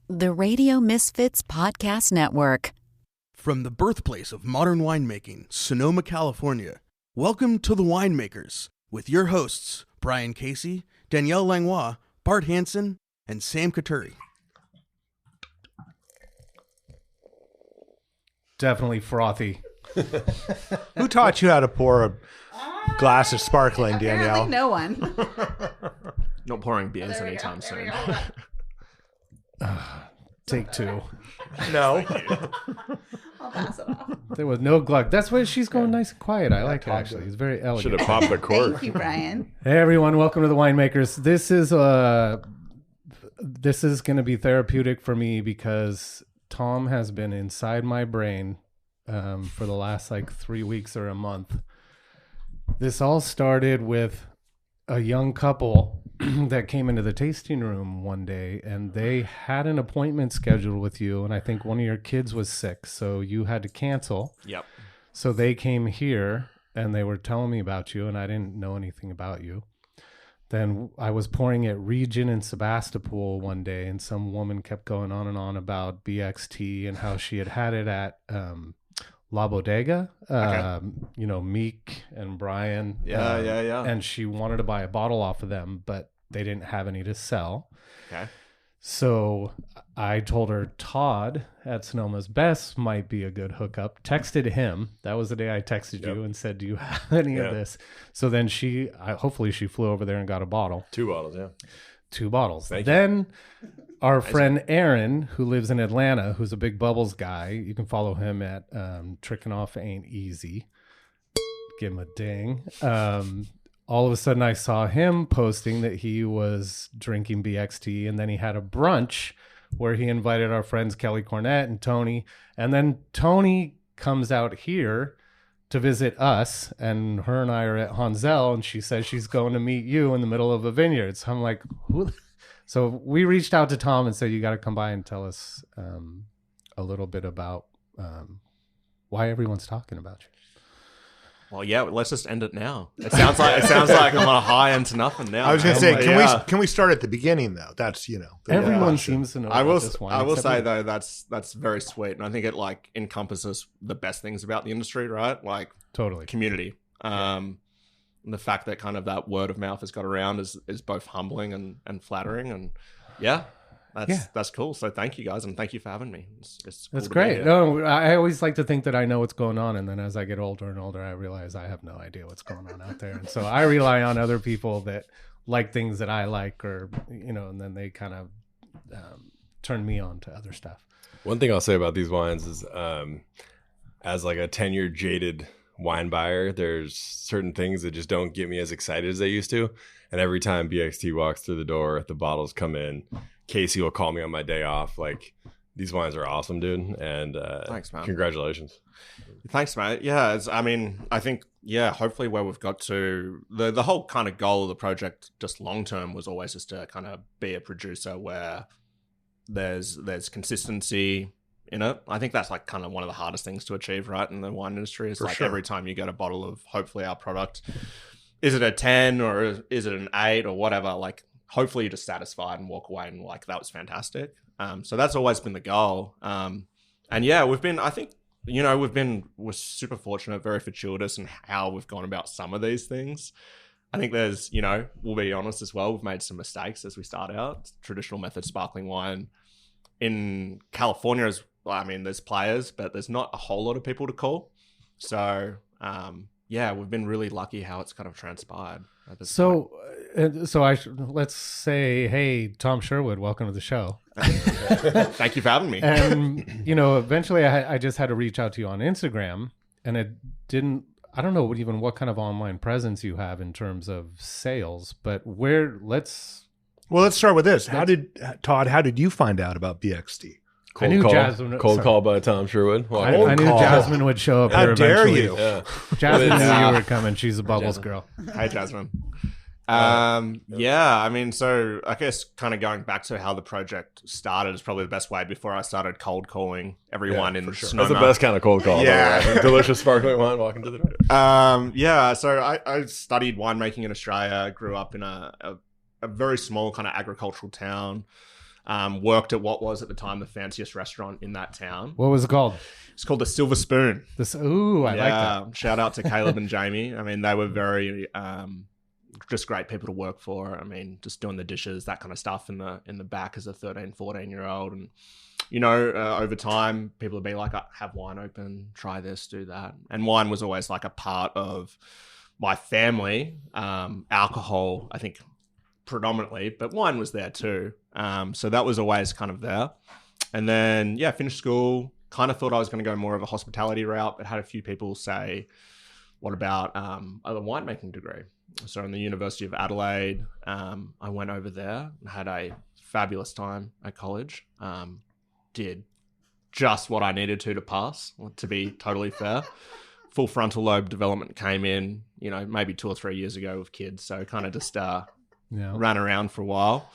the Radio Misfits Podcast Network. From the birthplace of modern winemaking, Sonoma, California, welcome to The Winemakers with your hosts, Brian Casey, Danielle Langlois, Bart Hansen, and Sam Katuri. Definitely frothy. Who taught you how to pour a glass of sparkling, Danielle? Apparently no one. Not pouring beers anytime soon. Take two. No. I'll pass it off. There was no glug. That's why she's going nice and quiet. I like it, actually. It's very elegant. Should have popped the cork. Thank you, Brian. Hey, everyone. Welcome to The Winemakers. This is going to be therapeutic for me because Tom has been inside my brain for the last 3 weeks or a month. This all started with a young couple that came into the tasting room one day, and they had an appointment scheduled with you, and I think one of your kids was sick, so you had to cancel. Yep. So they came here, and they were telling me about you, and I didn't know anything about you. Then I was pouring at Region in Sebastopol one day, and some woman kept going on and on about BXT and how she had it at La Bodega, Meek and Brian. Yeah. And she wanted to buy a bottle off of them, but they didn't have any to sell. Okay. So I told her Todd at Sonoma's Best might be a good hookup. Texted him. That was the day I texted you and said, do you have any of this? So then hopefully she flew over there and got a bottle. 2 bottles, yeah. 2 bottles. Thank then our friend Aaron, who lives in Atlanta, who's a big bubbles guy, you can follow him at Tricking Off Ain't Easy. Give him a ding. All of a sudden I saw him posting that he was drinking BXT, and then he had a brunch where he invited our friends Kelly Cornett and Tony. And then Tony comes out here to visit us, and her and I are at Hansel, and she says she's going to meet you in the middle of a vineyard. So I'm like, who? So we reached out to Tom and said, you got to come by and tell us a little bit about why everyone's talking about you. Well, yeah, let's just end it now. It sounds like I'm on a high into nothing now. I was going to say, can we start at the beginning though? That's everyone seems to know. I will this wine, I will say though that's very sweet, and I think it encompasses the best things about the industry, right? Totally community. And the fact that kind of that word of mouth has got around is both humbling and flattering, and that's cool. So thank you guys, and thank you for having me. It's cool. That's great. No, I always like to think that I know what's going on, and then as I get older and older, I realize I have no idea what's going on out there, and so I rely on other people that like things that I like, or and then they kind of turn me on to other stuff. One thing I'll say about these wines is, as a 10-year jaded wine buyer, there's certain things that just don't get me as excited as they used to, and every time BXT walks through the door, the bottles come in. Casey will call me on my day off. These wines are awesome, dude. And thanks, man. Congratulations. Thanks, mate. Yeah, I think, hopefully where we've got to, the whole kind of goal of the project, just long term, was always just to kind of be a producer where there's consistency in it. I think that's kind of one of the hardest things to achieve, right, in the wine industry. It's sure. Every time you get a bottle of hopefully our product, is it a 10 or is it an 8 or whatever? Hopefully you're just satisfied and walk away and that was fantastic. So that's always been the goal. And yeah, we're super fortunate, very fortuitous in how we've gone about some of these things. I think there's, we'll be honest as well, we've made some mistakes as we start out. Traditional method sparkling wine in California there's players, but there's not a whole lot of people to call. So we've been really lucky how it's kind of transpired at this point. Let's say, hey, Tom Sherwood, welcome to the show. Thank you for having me. And, eventually I just had to reach out to you on Instagram, and I don't know what kind of online presence you have in terms of sales, but let's start with this. How did you find out about BXT? Cold call by Tom Sherwood. I knew Jasmine would show up here eventually. How dare you? Yeah. Jasmine knew you were coming. She's a bubbles girl. Hey, Jasmine. So I guess kind of going back to how the project started is probably the best way before I started cold calling everyone in Sonoma. That's the best kind of cold call. Yeah. Delicious sparkling wine walking to the door. So I studied winemaking in Australia, grew up in a very small kind of agricultural town. Worked at what was at the time the fanciest restaurant in that town. What was it called? It's called the Silver Spoon. I like that. Shout out to Caleb and Jamie. I mean, they were very just great people to work for. I mean, just doing the dishes, that kind of stuff in the back as a 13, 14-year-old. And, over time, people would be like, have wine open, try this, do that. And wine was always like a part of my family. Alcohol, I think, predominantly, but wine was there too. So that was always kind of there. And then, finished school. Kind of thought I was going to go more of a hospitality route, but had a few people say, what about a winemaking degree? So in the University of Adelaide, I went over there and had a fabulous time at college. Did just what I needed to pass, to be totally fair. Full frontal lobe development came in, maybe 2 or 3 years ago with kids. So kind of just ran around for a while.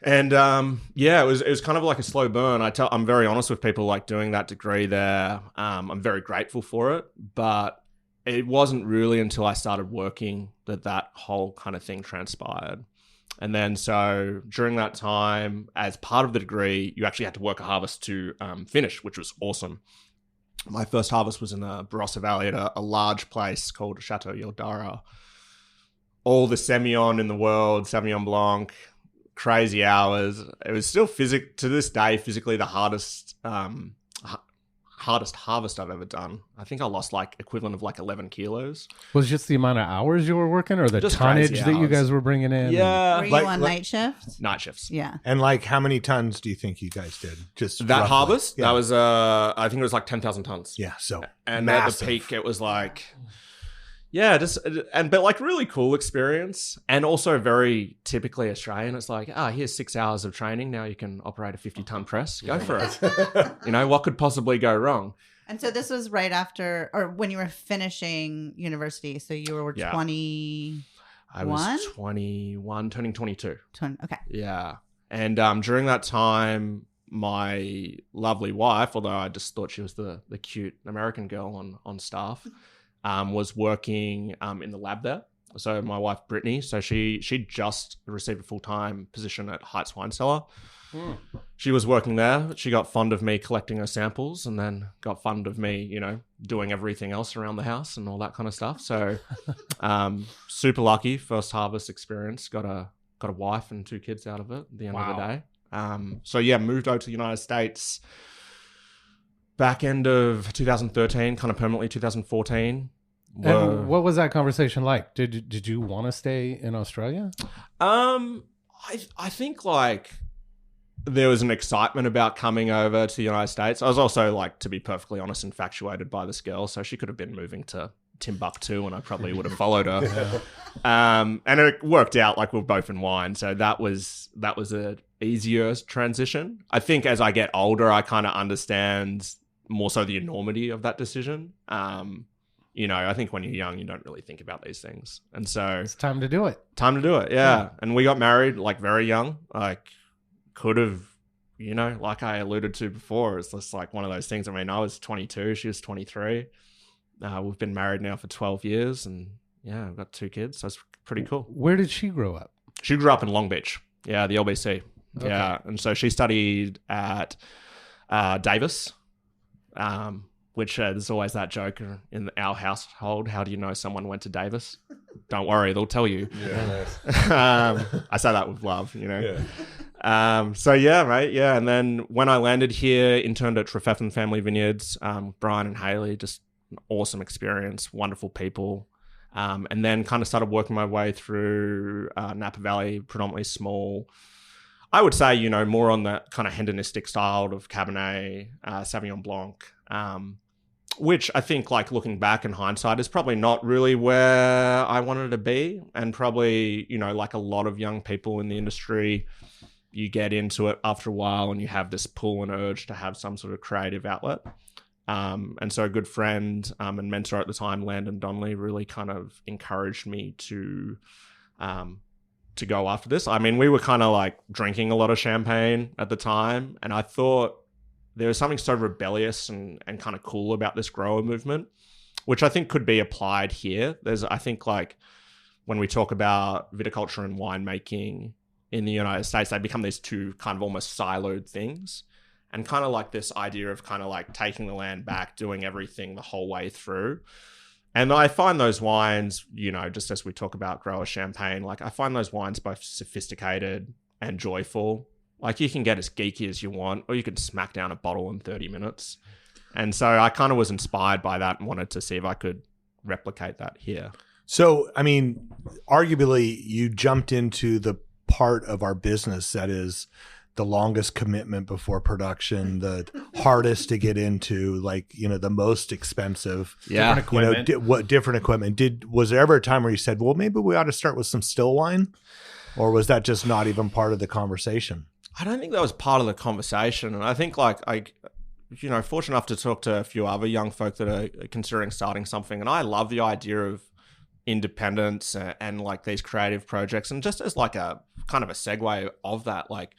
And it was kind of like a slow burn. I'm very honest with people like doing that degree there. I'm very grateful for it, but it wasn't really until I started working that whole kind of thing transpired. And then so during that time, as part of the degree, you actually had to work a harvest to finish, which was awesome. My first harvest was in the Barossa Valley at a large place called Chateau Yildara. All the Semillon in the world, Sauvignon Blanc, crazy hours. It was still to this day, physically the hardest harvest I've ever done. I think I lost equivalent of 11 kilos. Was it just the amount of hours you were working, or the just tonnage that you guys were bringing in? Yeah. Were you on night shifts? Night shifts. Yeah. And how many tons do you think you guys did? Just that roughly? harvest? Yeah. That was, I think it was 10,000 tons. Yeah. So and massive. at the peak, it was but really cool experience, and also very typically Australian. It's here's 6 hours of training. Now you can operate a 50-ton press. Go for it. What could possibly go wrong? And so this was right after, or when you were finishing university. So you were 20. I was 21, turning 22. Okay. Yeah. And during that time, my lovely wife, although I just thought she was the cute American girl on staff, was working in the lab there. So my wife, Brittany, she just received a full-time position at Heights Wine Cellar. She was working there. She got fond of me collecting her samples, and then got fond of me, doing everything else around the house and all that kind of stuff. So super lucky first harvest experience. Got a wife and 2 kids out of it at the end of the day. Moved over to the United States back end of 2013, kind of permanently 2014. And what was that conversation like? Did you want to stay in Australia? I think there was an excitement about coming over to the United States. I was also to be perfectly honest, infatuated by this girl. So she could have been moving to Timbuktu and I probably would have followed her. And it worked out we're both in wine. So that was a easier transition. I think as I get older, I kind of understand more so the enormity of that decision. I think when you're young, you don't really think about these things. And so it's time to do it. Yeah. And we got married very young. Could have, like I alluded to before, it's just one of those things. I mean, I was 22, she was 23. We've been married now for 12 years and we've got 2 kids. So it's pretty cool. Where did she grow up? She grew up in Long Beach. Yeah, the LBC. Okay. Yeah. And so she studied at Davis, which there's always that joke in our household. How do you know someone went to Davis? Don't worry, they'll tell you. Yeah, nice. I say that with love, Yeah. Mate. Yeah. And then when I landed here, interned at Trefethen Family Vineyards, Brian and Haley, just an awesome experience, wonderful people. And then kind of started working my way through Napa Valley, predominantly small. I would say, more on the kind of hedonistic style of Cabernet, Sauvignon Blanc, which I think, looking back in hindsight, is probably not really where I wanted to be. And probably, a lot of young people in the industry, you get into it after a while and you have this pull and urge to have some sort of creative outlet. And so a good friend and mentor at the time, Landon Donnelly, really kind of encouraged me to go after this. I mean, we were kind of drinking a lot of champagne at the time, and I thought there was something so rebellious and kind of cool about this grower movement, which I think could be applied here. I think when we talk about viticulture and winemaking, in the United States, they become these two kind of almost siloed things. And kind of like this idea of kind of like taking the land back, doing everything the whole way through. And I find those wines, you know, just as we talk about grower champagne, like I find those wines both sophisticated and joyful. Like you can get as geeky as you want, or you can smack down a bottle in 30 minutes. And so I kind of was inspired by that and wanted to see if I could replicate that here. So, I mean, arguably you jumped into the part of our business that is the longest commitment before production, the hardest to get into, like, you know, the most expensive. Yeah. Different equipment. You know, what different equipment? Was there ever a time where you said, well, maybe we ought to start with some still wine? Or was that just not even part of the conversation? I don't think that was part of the conversation. And I think like you know, fortunate enough to talk to a few other young folk that are considering starting something. And I love the idea of independence and like these creative projects. And just as like a kind of a segue of that, like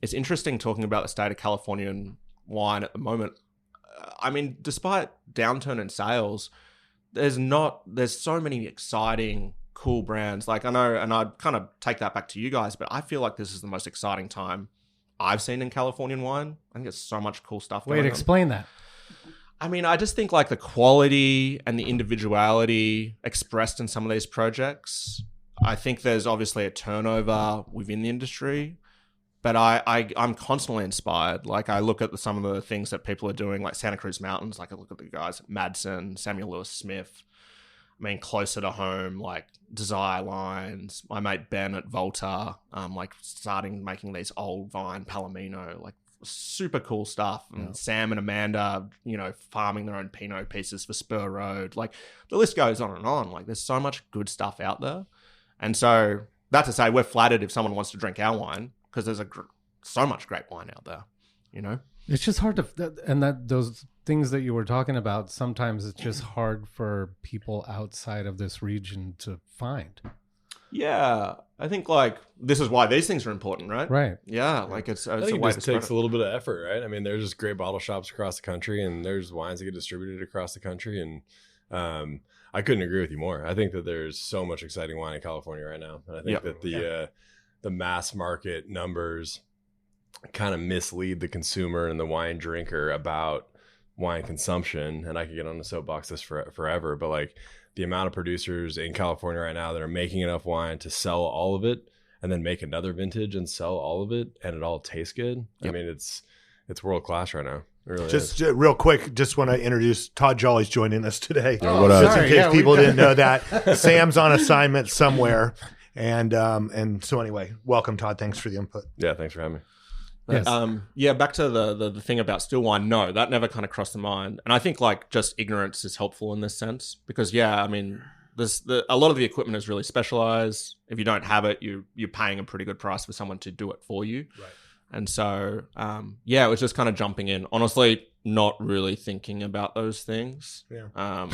it's interesting talking about the state of Californian wine at the moment. I mean, despite downturn in sales, there's so many exciting, cool brands. Like I know, and I'd kind of take that back to you guys, but I feel like this is the most exciting time I've seen in Californian wine. I think there's so much cool stuff going on. Explain that. I mean, I just think like the quality and the individuality expressed in some of these projects. I think there's obviously a turnover within the industry, but I'm constantly inspired. Like I look at some of the things that people are doing, like Santa Cruz Mountains. Like I look at the guys at Madsen, Samuel Lewis Smith. I mean, closer to home, like Desire Lines. My mate Ben at Volta, like starting making these old vine Palomino, like super cool stuff. And Sam and Amanda, you know, farming their own Pinot pieces for Spur Road. Like the list goes on and on. Like there's so much good stuff out there. And so that to say, we're flattered if someone wants to drink our wine because there's so much great wine out there, you know? It's just hard to, and that those things that you were talking about, sometimes it's just hard for people outside of this region to find. Yeah, I think like this is why these things are important, right? Right. Yeah, like it's I a think way it to just takes a little bit of effort, right? I mean, there's just great bottle shops across the country, and there's wines that get distributed across the country, and I couldn't agree with you more. I think that there's so much exciting wine in California right now, and I think that the mass market numbers kind of mislead the consumer and the wine drinker about wine consumption. And I could get on the soapbox this forever, but like the amount of producers in California right now that are making enough wine to sell all of it and then make another vintage and sell all of it, and it all tastes good. Yep. I mean, it's world class right now. It really just real quick, just want to introduce Todd Jolly's joining us today. What up? Just in case people didn't know that. Sam's on assignment somewhere. And so anyway, welcome, Todd. Thanks for the input. Yeah, thanks for having me. Yes. Back to the thing about still wine. No, that never kind of crossed the mind. And I think like just ignorance is helpful in this sense because I mean, a lot of the equipment is really specialized. If you don't have it, you're paying a pretty good price for someone to do it for you. Right. And so, it was just kind of jumping in. Honestly, not really thinking about those things. Yeah.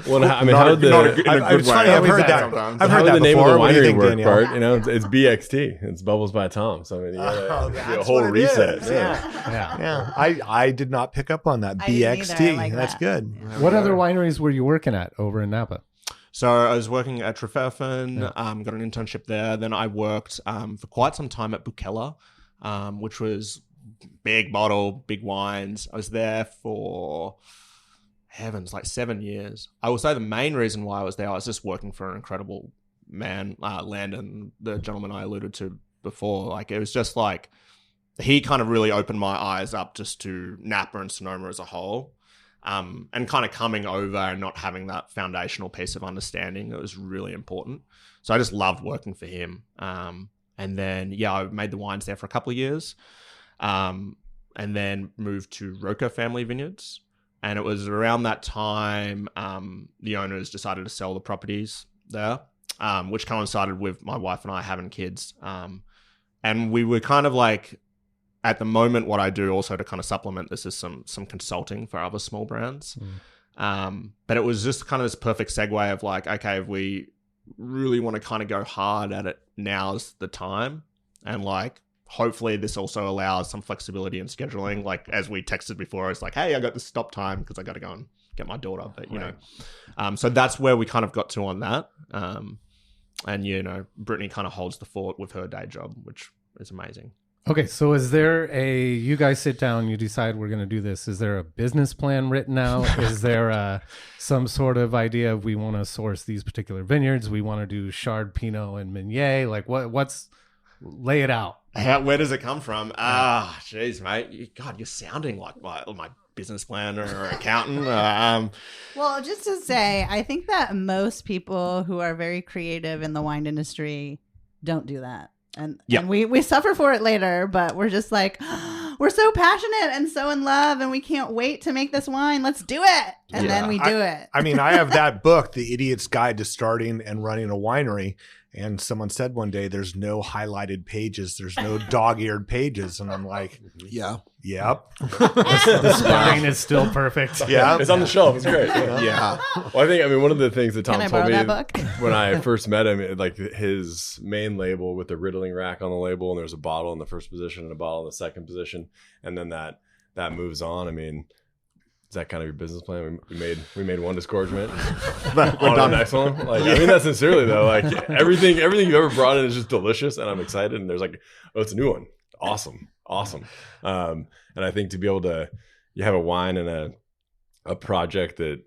Well, I mean, how did it's funny. I've heard that. I've heard that the name before. of the winery work, Danielle? Bart? You know, it's BXT. It's Bubbles by Tom. So I mean, you gotta do a whole reset. Yeah. I did not pick up on that. BXT. That's good. What other wineries were you working at over in Napa? So I was working at Trefethen, got an internship there. Then I worked for quite some time at Bukella, which was big bottle, big wines. I was there for, like 7 years. I will say the main reason why I was there, I was just working for an incredible man, Landon, the gentleman I alluded to before. Like it was just like, he kind of really opened my eyes up just to Napa and Sonoma as a whole. And kind of coming over and not having that foundational piece of understanding that was really important. So I just loved working for him. And then, I made the wines there for a couple of years. And then moved to Roca Family Vineyards. And it was around that time the owners decided to sell the properties there, which coincided with my wife and I having kids. And we were kind of like, at the moment, what I do also to kind of supplement this is some consulting for other small brands. But it was just kind of this perfect segue of like, okay, if we really want to kind of go hard at it, now's the time. And like, hopefully this also allows some flexibility in scheduling. Like as we texted before, it's like, hey, I got this stop time because I got to go and get my daughter. But, you know, so that's where we kind of got to on that. And, you know, Brittany kind of holds the fort with her day job, which is amazing. Okay, so is there you guys sit down, you decide we're going to do this. Is there a business plan written out? Is there some sort of idea of we want to source these particular vineyards? We want to do Chard, Pinot, and Meunier? Like lay it out. Where does it come from? Jeez, mate. God, you're sounding like my business planner or accountant. Well, just to say, I think that most people who are very creative in the wine industry don't do that. And we suffer for it later, but we're just like, we're so passionate and so in love and we can't wait to make this wine. Let's do it. And then we do it. I mean, I have that book, The Idiot's Guide to Starting and Running a Winery. And someone said one day, there's no highlighted pages. There's no dog-eared pages. And I'm like, yep. The spine is still perfect. Yeah. It's on the shelf. It's great. Yeah. Well, I mean, one of the things that Tom Can I told borrow me that book? when I first met him, like his main label with the riddling rack on the label, and there's a bottle in the first position and a bottle in the second position. And then that moves on. I mean, is that kind of your business plan? We made one disgorgement. We're done. The next one. Like, I mean that sincerely though. Like everything you ever brought in is just delicious, and I'm excited. And there's like, oh, it's a new one. Awesome. And I think to be able to, you have a wine and a project that,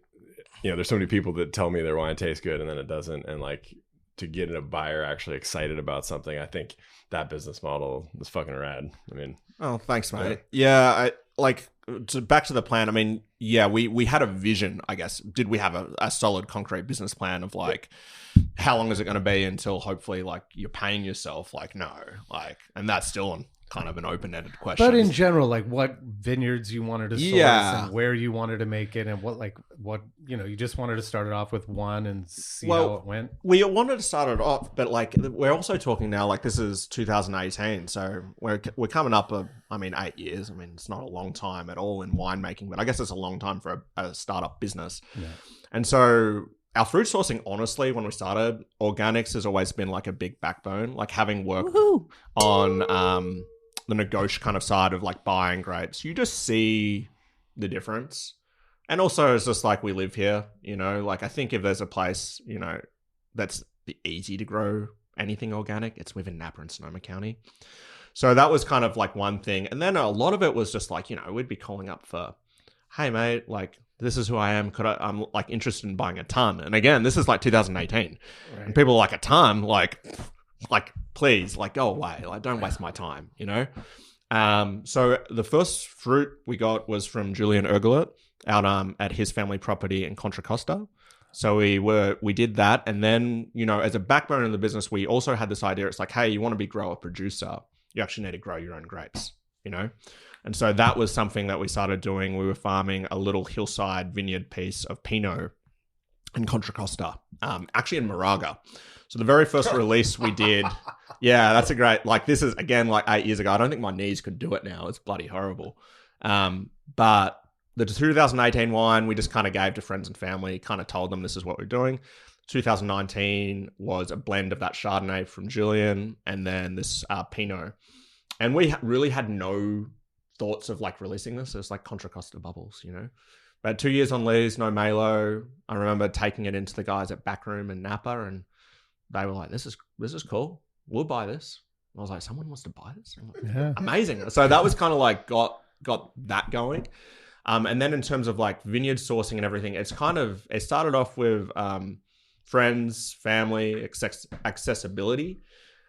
you know, there's so many people that tell me their wine tastes good and then it doesn't, and like to get a buyer actually excited about something, I think that business model is fucking rad. I mean, oh, thanks, mate. Yeah, back to the plan. I mean, yeah, we had a vision, I guess. Did we have a solid, concrete business plan of like, how long is it going to be until hopefully like you're paying yourself? Like, no, like, and that's still kind of an open-ended question. But in general, like what vineyards you wanted to source and where you wanted to make it and what, you know, you just wanted to start it off with one and see how it went. We wanted to start it off, but like we're also talking now, like this is 2018. So we're coming up, 8 years. I mean, it's not a long time at all in winemaking, but I guess it's a long time for a startup business. Yeah. And so our fruit sourcing, honestly, when we started, organics has always been like a big backbone, like having worked on the negotiation kind of side of like buying grapes, you just see the difference. And also it's just like we live here, you know, like I think if there's a place, you know, that's easy to grow anything organic, it's within Napa and Sonoma County. So that was kind of like one thing. And then a lot of it was just like, you know, we'd be calling up for, hey mate, like this is who I am. I'm like interested in buying a ton. And again, this is like 2018 and people are like a ton, like please, like go away, like don't waste my time, you know. So the first fruit we got was from Julian Ergelet out at his family property in Contra Costa. So we did that, and then, you know, as a backbone of the business, we also had this idea. It's like, hey, you want to be grower producer, you actually need to grow your own grapes, you know. And so that was something that we started doing. We were farming a little hillside vineyard piece of Pinot in Contra Costa, actually in Moraga. So the very first release we did, yeah, that's a great, like this is again like 8 years ago. I don't think my knees could do it now. It's bloody horrible. But the 2018 wine, we just kind of gave to friends and family, kind of told them this is what we're doing. 2019 was a blend of that Chardonnay from Julian and then this Pinot. And we really had no thoughts of like releasing this. It was like Contra Costa bubbles, you know. But 2 years on lees, no Malo. I remember taking it into the guys at Backroom and Napa, and they were like, this is cool. We'll buy this. And I was like, someone wants to buy this? Like, yeah. Amazing. So that was kind of like got that going. And then in terms of like vineyard sourcing and everything, it started off with friends, family, accessibility.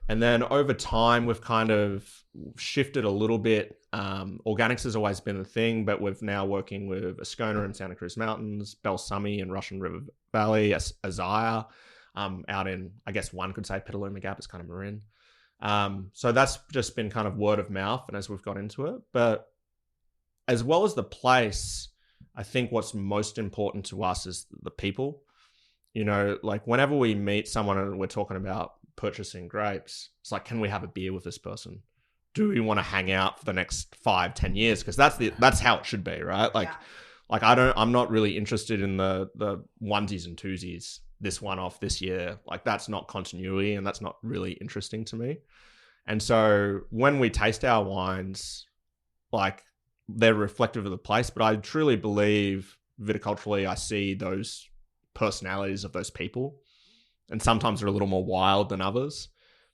And then over time, we've kind of shifted a little bit. Organics has always been a thing, but we're now working with Ascona in Santa Cruz Mountains, Balsami in Russian River Valley, Azaya out in, I guess one could say Petaluma Gap is kind of Marin. So that's just been kind of word of mouth and as we've got into it. But as well as the place, I think what's most important to us is the people. You know, like whenever we meet someone and we're talking about purchasing grapes, it's like, can we have a beer with this person? Do we want to hang out for the next 5-10 years? Because that's how it should be, right? Like, I'm not really interested in the onesies and twosies, this one off this year. Like that's not continuity and that's not really interesting to me. And so when we taste our wines, like they're reflective of the place, but I truly believe viticulturally, I see those personalities of those people. and sometimes they're a little more wild than others.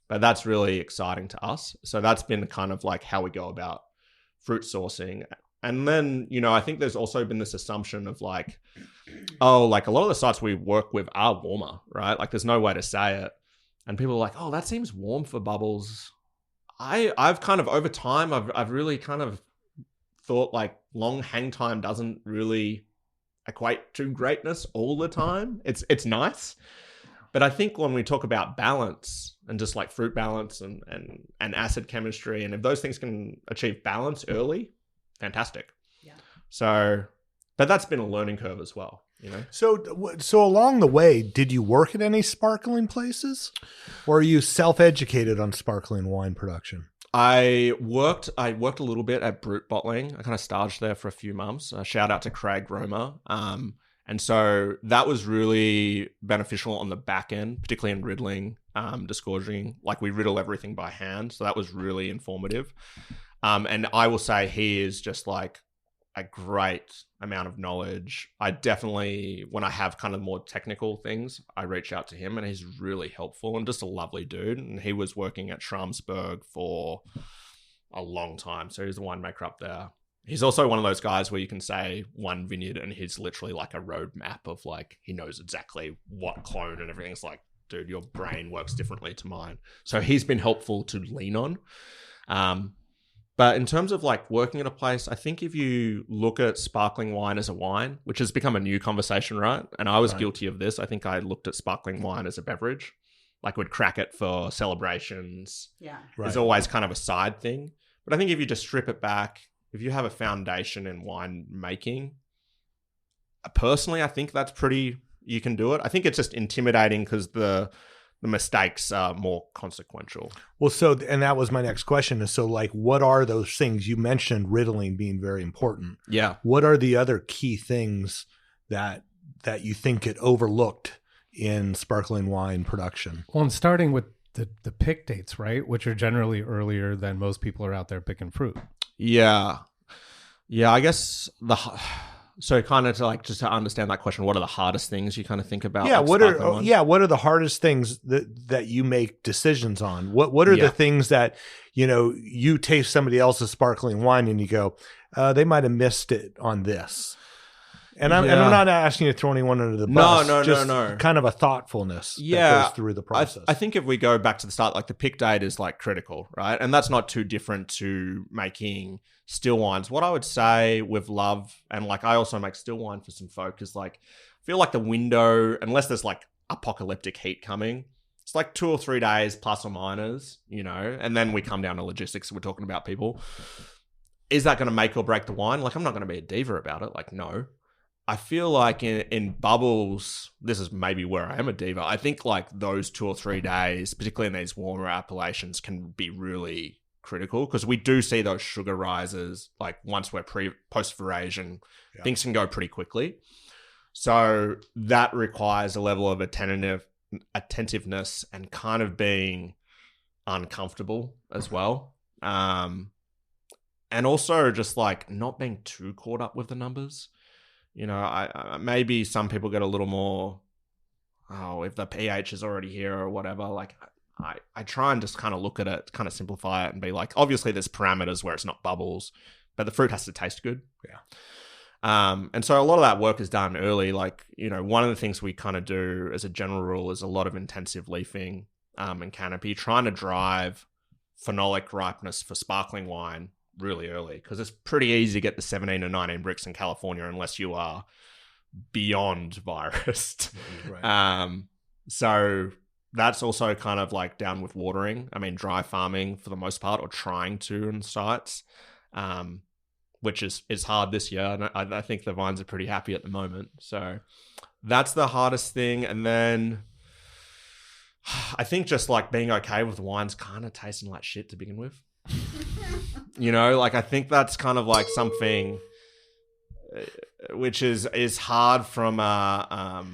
But that's really exciting to us. So that's been kind of like how we go about fruit sourcing. And then, I think there's also been this assumption of like, oh, like a lot of the sites we work with are warmer, right? Like there's no way to say it. And people are like, oh, that seems warm for bubbles. I've kind of over time, I've really kind of thought like long hang time doesn't really equate to greatness all the time. It's nice. But I think when we talk about balance and just like fruit balance and acid chemistry, and if those things can achieve balance early, fantastic. Yeah. So, but that's been a learning curve as well, So along the way, did you work at any sparkling places, or are you self-educated on sparkling wine production? I worked a little bit at Brut Bottling. I kind of staged there for a few months. Shout out to Craig Roma. And so that was really beneficial on the back end, particularly in riddling, disgorging. Like we riddle everything by hand. So that was really informative. And I will say he is just like a great amount of knowledge. I definitely, when I have kind of more technical things, I reach out to him, and he's really helpful and just a lovely dude. And he was working at Schramsberg for a long time. So he's the winemaker up there. He's also one of those guys where you can say one vineyard and he's literally like a roadmap of like, he knows exactly what clone and everything. It's like, dude, your brain works differently to mine. So he's been helpful to lean on. But in terms of like working at a place, I think if you look at sparkling wine as a wine, which has become a new conversation, right? And I was guilty of this. I think I looked at sparkling wine as a beverage, like would crack it for celebrations. Yeah. Right. It's always kind of a side thing. But I think if you just strip it back, if you have a foundation in wine making, personally, I think that's you can do it. I think it's just intimidating because the mistakes are more consequential. Well, and that was my next question is, so like, what are those things? You mentioned riddling being very important. Yeah. What are the other key things that you think get overlooked in sparkling wine production? Well, and starting with the pick dates, right? Which are generally earlier than most people are out there picking fruit. Yeah. I guess so kind of to like, just to understand that question, what are the hardest things you kind of think about? Yeah. What are the hardest things that you make decisions on? What are the things that, you taste somebody else's sparkling wine and you go, they might've missed it on this. And I'm not asking you to throw anyone under the bus. No. Kind of a thoughtfulness that goes through the process. I think if we go back to the start, like the pick date is like critical, right? And that's not too different to making still wines. What I would say with love, and like I also make still wine for some folk, is like, I feel like the window, unless there's like apocalyptic heat coming, it's like 2 or 3 days plus or minus, and then we come down to logistics. We're talking about people. Is that going to make or break the wine? Like, I'm not going to be a diva about it. Like, no. I feel like in bubbles, this is maybe where I am a diva. I think like those 2 or 3 days, particularly in these warmer appellations, can be really critical because we do see those sugar rises. Like once we're post verasion, things can go pretty quickly. So that requires a level of attentiveness and kind of being uncomfortable as well. And also just like not being too caught up with the numbers. I maybe some people get a little more, if the pH is already here or whatever. Like I try and just kind of look at it, kind of simplify it and be like, obviously there's parameters where it's not bubbles, but the fruit has to taste good. Yeah. And so a lot of that work is done early. Like, one of the things we kind of do as a general rule is a lot of intensive leafing and canopy, trying to drive phenolic ripeness for sparkling wine really early, because it's pretty easy to get the 17 or 19 bricks in California unless you are beyond virus. Right. So that's also kind of like down with watering. I mean, dry farming for the most part, or trying to in sites, which is hard this year. And I think the vines are pretty happy at the moment. So that's the hardest thing. And then I think just like being okay with wines kind of tasting like shit to begin with. Like I think that's kind of like something which is hard from a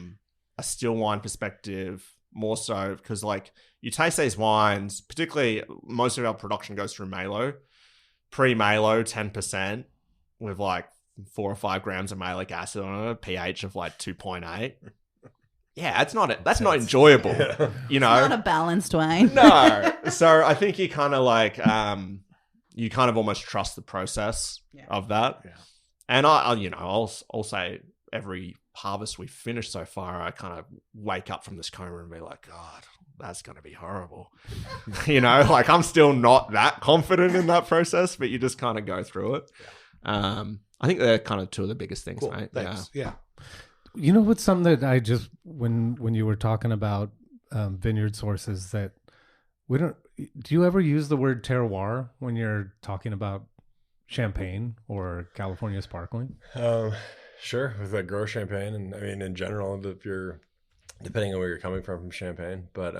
still wine perspective, more so because like you taste these wines, particularly most of our production goes through malo, pre-malo 10% with like 4 or 5 grams of malic acid on it, a pH of like 2.8. that's not enjoyable. You know, It's not a balanced wine. No. So I think you kind of like, you kind of almost trust the process of that. Yeah. And I'll say every harvest we've finished so far, I kind of wake up from this coma and be like, God, that's going to be horrible. You know, like I'm still not that confident in that process, but you just kind of go through it. I think they're kind of two of the biggest things, cool. Right? Thanks. Yeah. You know what's something that I just when you were talking about vineyard sources that we don't. Do you ever use the word terroir when you're talking about champagne or California sparkling? Sure, with like grow champagne, and I mean in general, if you're depending on where you're coming from champagne, but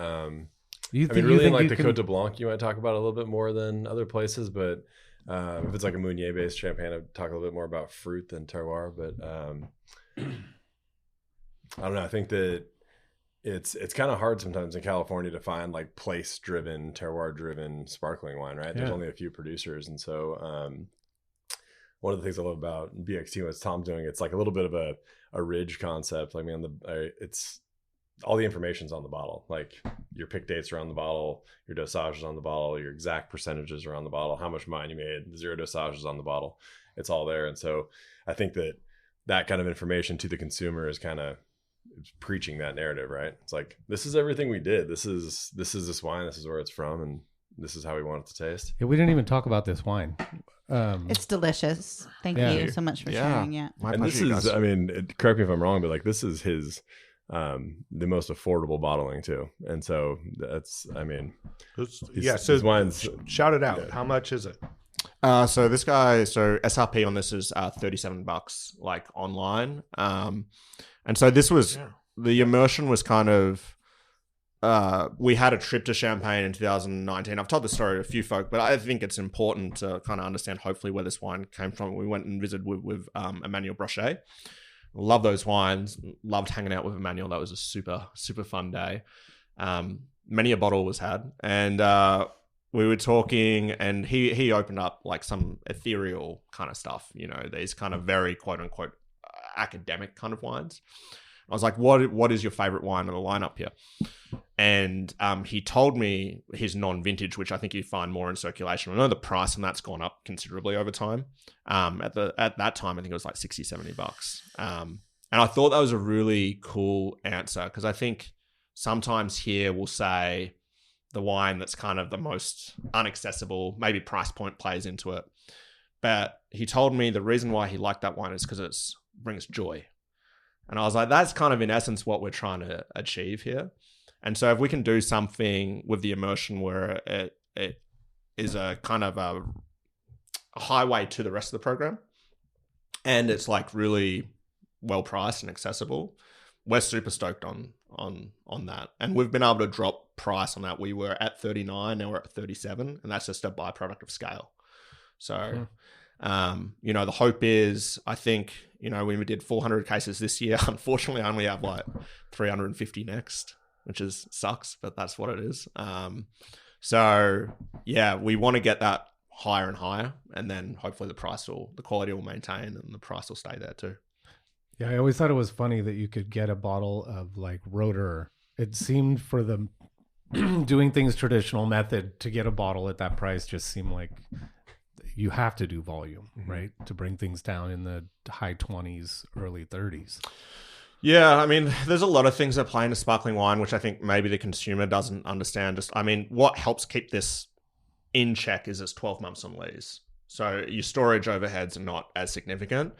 really in like the Côte de Blanc, you might talk about it a little bit more than other places, but if it's like a Meunier based champagne, I'd talk a little bit more about fruit than terroir. But I don't know. I think that it's kind of hard sometimes in California to find like place driven, terroir driven sparkling wine, right? There's only a few producers, and so one of the things I love about BXT, what's Tom's doing, it's like a little bit of a ridge concept. I mean, it's all the information's on the bottle. Like your pick dates are on the bottle, your dosage is on the bottle, your exact percentages are on the bottle, how much wine you made, zero dosage is on the bottle. It's all there. And so I think that kind of information to the consumer is kind of preaching that narrative, right? It's like, this is everything we did. This is this wine. This is where it's from. And this is how we want it to taste. Yeah, we didn't even talk about this wine. It's delicious. Thank you so much for sharing. Yeah. And this is, I mean, correct me if I'm wrong, but like this is his, the most affordable bottling too. And so that's, I mean, so his wines. Shout it out. Yeah. How much is it? So SRP on this is $37, like online. And so this was, the immersion was kind of, we had a trip to Champagne in 2019. I've told this story to a few folk, but I think it's important to kind of understand hopefully where this wine came from. We went and visited with Emmanuel Brochet. Love those wines. Loved hanging out with Emmanuel. That was a super, super fun day. Many a bottle was had. And we were talking, and he opened up like some ethereal kind of stuff, you know, these kind of very quote unquote academic kind of wines. I was like, what is your favorite wine in the lineup here? And he told me his non-vintage, which I think you find more in circulation. I know the price and that's gone up considerably over time. At that time, I think it was like $60, $70. And I thought that was a really cool answer, because I think sometimes here we'll say the wine that's kind of the most inaccessible, maybe price point plays into it. But he told me the reason why he liked that wine is because it brings joy. And I was like, that's kind of in essence what we're trying to achieve here. And so if we can do something with the immersion where it is a kind of a highway to the rest of the program, and it's like really well priced and accessible, we're super stoked on that. And we've been able to drop price on that. We were at 39, now we're at 37, and that's just a byproduct of scale. So, you know, the hope is, I think, you know, when we did 400 cases this year, unfortunately I only have like 350 next, which sucks, but that's what it is. So yeah, we want to get that higher and higher, and then hopefully the quality will maintain and the price will stay there too. Yeah, I always thought it was funny that you could get a bottle of like Roeder. It seemed for the doing things traditional method to get a bottle at that price just seemed like you have to do volume, right? To bring things down in the high 20s, early 30s. Yeah, I mean, there's a lot of things that play into sparkling wine, which I think maybe the consumer doesn't understand. What helps keep this in check is it's 12 months on lees. So your storage overheads are not as significant.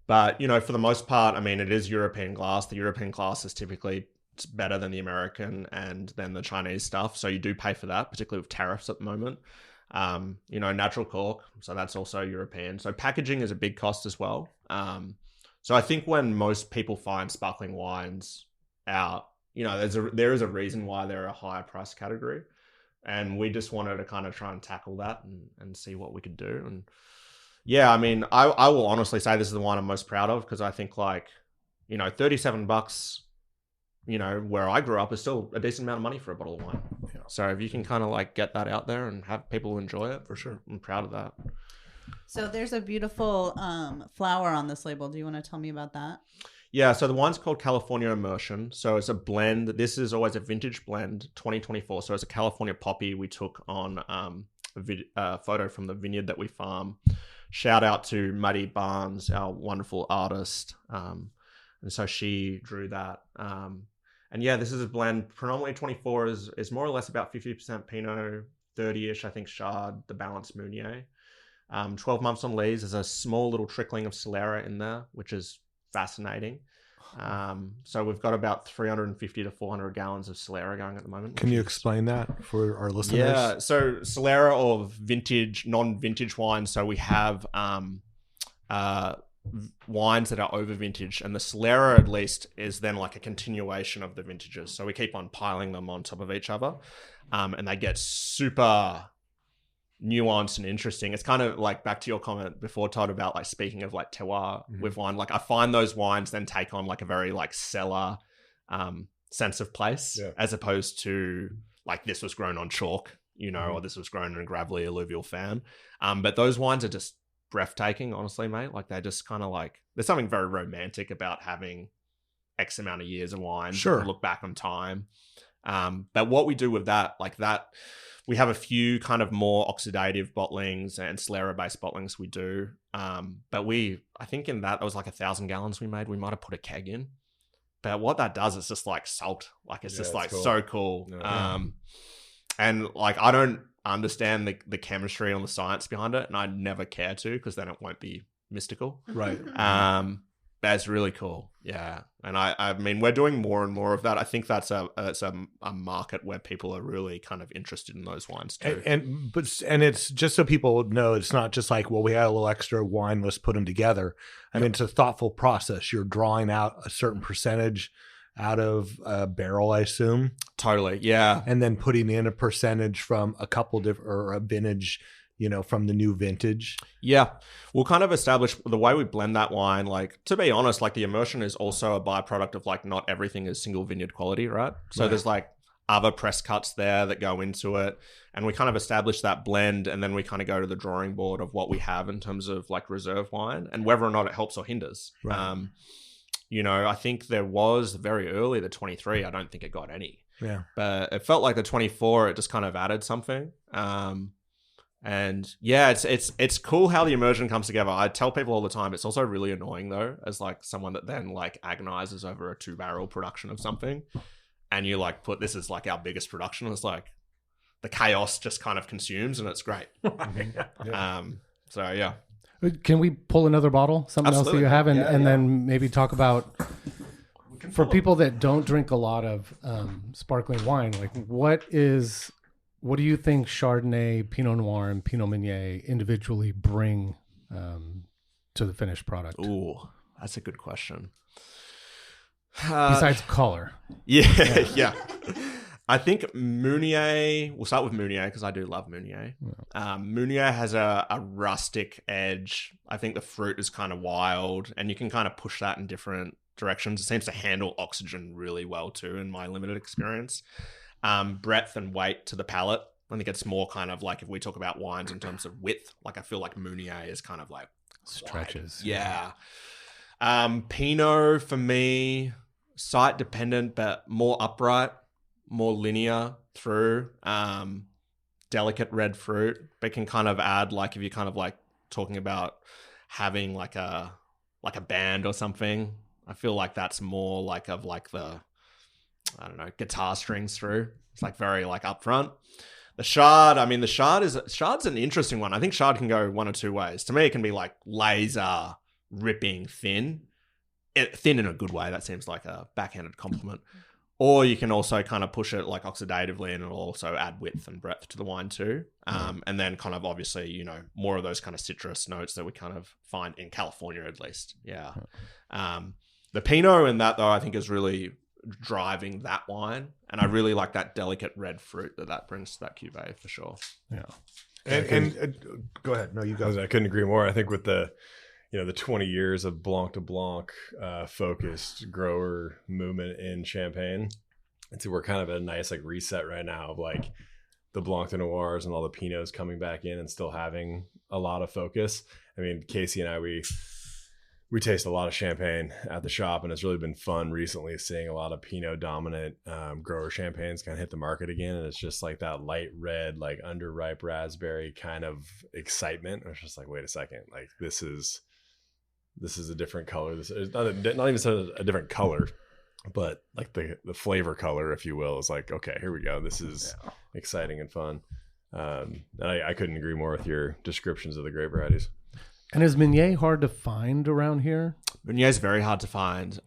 But, you know, for the most part, I mean, it is European glass. The European glass is typically better than the American and then the Chinese stuff. So you do pay for that, particularly with tariffs at the moment. You know, natural cork. So that's also European. So packaging is a big cost as well. So I think when most people find sparkling wines out, you know, there is a reason why they're a higher price category. And we just wanted to kind of try and tackle that and see what we could do. And yeah, I mean, I will honestly say this is the wine I'm most proud of, because I think like, you know, $37, you know, where I grew up is still a decent amount of money for a bottle of wine. Yeah. So if you can kind of like get that out there and have people enjoy it, for sure, I'm proud of that. So there's a beautiful flower on this label. Do you want to tell me about that? Yeah, so the wine's called California Immersion. So it's a blend. This is always a vintage blend, 2024. So it's a California poppy we took on a photo from the vineyard that we farm. Shout out to Maddie Barnes, our wonderful artist. And so she drew that. And yeah, this is a blend. Predominantly 24 is more or less about 50% Pinot, 30-ish, I think, Chard, the balance Meunier. 12 months on lees. There's a small little trickling of Solera in there, which is fascinating. So we've got about 350 to 400 gallons of Solera going at the moment. Can you explain that for our listeners? Yeah, so Solera or vintage, non-vintage wine. So we have wines that are over vintage, and the Solera at least is then like a continuation of the vintages. So we keep on piling them on top of each other, and they get super nuanced and interesting. It's kind of like back to your comment before, Todd, about like speaking of like terroir with wine. Like I find those wines then take on like a very like cellar sense of place, as opposed to like this was grown on chalk, you know, or this was grown in a gravelly alluvial fan. But those wines are just breathtaking, honestly, mate. Like they just kind of like, there's something very romantic about having X amount of years of wine. Sure. Look back on time. But what we do with that, like that, we have a few kind of more oxidative bottlings and Solera-based bottlings we do. But I think in that, it was like 1,000 gallons we made. We might have put a keg in. But what that does is just like salt. Like it's just like cool. So cool. Yeah. And like I don't understand the chemistry and the science behind it, and I never care to, because then it won't be mystical. Right. That's really cool. Yeah. And I mean, we're doing more and more of that. I think that's a market where people are really kind of interested in those wines too. And it's just so people know, it's not just like, well, we had a little extra wine, let's put them together. I mean, it's a thoughtful process. You're drawing out a certain percentage out of a barrel, I assume. Totally. Yeah. And then putting in a percentage from a couple different, or a vintage, you know, from the new vintage. Yeah. We'll kind of establish the way we blend that wine. Like, to be honest, like the immersion is also a byproduct of like not everything is single vineyard quality, right? So there's like other press cuts there that go into it. And we kind of establish that blend, and then we kind of go to the drawing board of what we have in terms of like reserve wine and whether or not it helps or hinders. Right. You know, I think there was very early the 23. I don't think it got any. Yeah. But it felt like the 24, it just kind of added something. And yeah, it's cool how the immersion comes together. I tell people all the time, it's also really annoying though, as like someone that then like agonizes over a 2-barrel production of something, and you like put this as like our biggest production. It's like the chaos just kind of consumes, and it's great. So yeah. Can we pull another bottle? Something Absolutely. Else that you have, and then maybe talk about, for people that don't drink a lot of sparkling wine, like what do you think Chardonnay, Pinot Noir, and Pinot Meunier individually bring to the finished product? Ooh, that's a good question. Besides color. Yeah. I think Meunier, we'll start with Meunier because I do love Meunier. Meunier has a rustic edge. I think the fruit is kind of wild, and you can kind of push that in different directions. It seems to handle oxygen really well too, in my limited experience. Breadth and weight to the palate. I think it's more kind of like, if we talk about wines in terms of width, like I feel like Meunier is kind of like stretches. Wide. Yeah. Pinot for me, site dependent, but more upright, more linear through, delicate red fruit, but can kind of add, like if you're kind of like talking about having like a band or something, I feel like that's more like of like the, I don't know, guitar strings through. It's like very like upfront. The Chard, I mean, Chard's an interesting one. I think Chard can go one or two ways. To me, it can be like laser ripping thin in a good way. That seems like a backhanded compliment. Or you can also kind of push it like oxidatively, and it'll also add width and breadth to the wine too. And then kind of obviously, you know, more of those kind of citrus notes that we kind of find in California at least. Yeah. The Pinot in that though, I think is really driving that wine. And I really like that delicate red fruit that brings to that cuvee for sure. Yeah. And go ahead. No, you go. I couldn't agree more. I think with the 20 years of Blanc de Blanc focused grower movement in Champagne, and so we're kind of at a nice like reset right now of like the Blanc de Noirs and all the Pinots coming back in and still having a lot of focus. I mean, Casey and I, we we taste a lot of champagne at the shop, and it's really been fun recently seeing a lot of Pinot dominant grower champagnes kind of hit the market again. And it's just like that light red, like underripe raspberry kind of excitement. It's just like, wait a second, like this is a different color. This is not even a different color, but like the flavor color, if you will, is like, okay, here we go. This is exciting and fun. And I couldn't agree more with your descriptions of the grape varieties. And is Meunier hard to find around here? Meunier is very hard to find,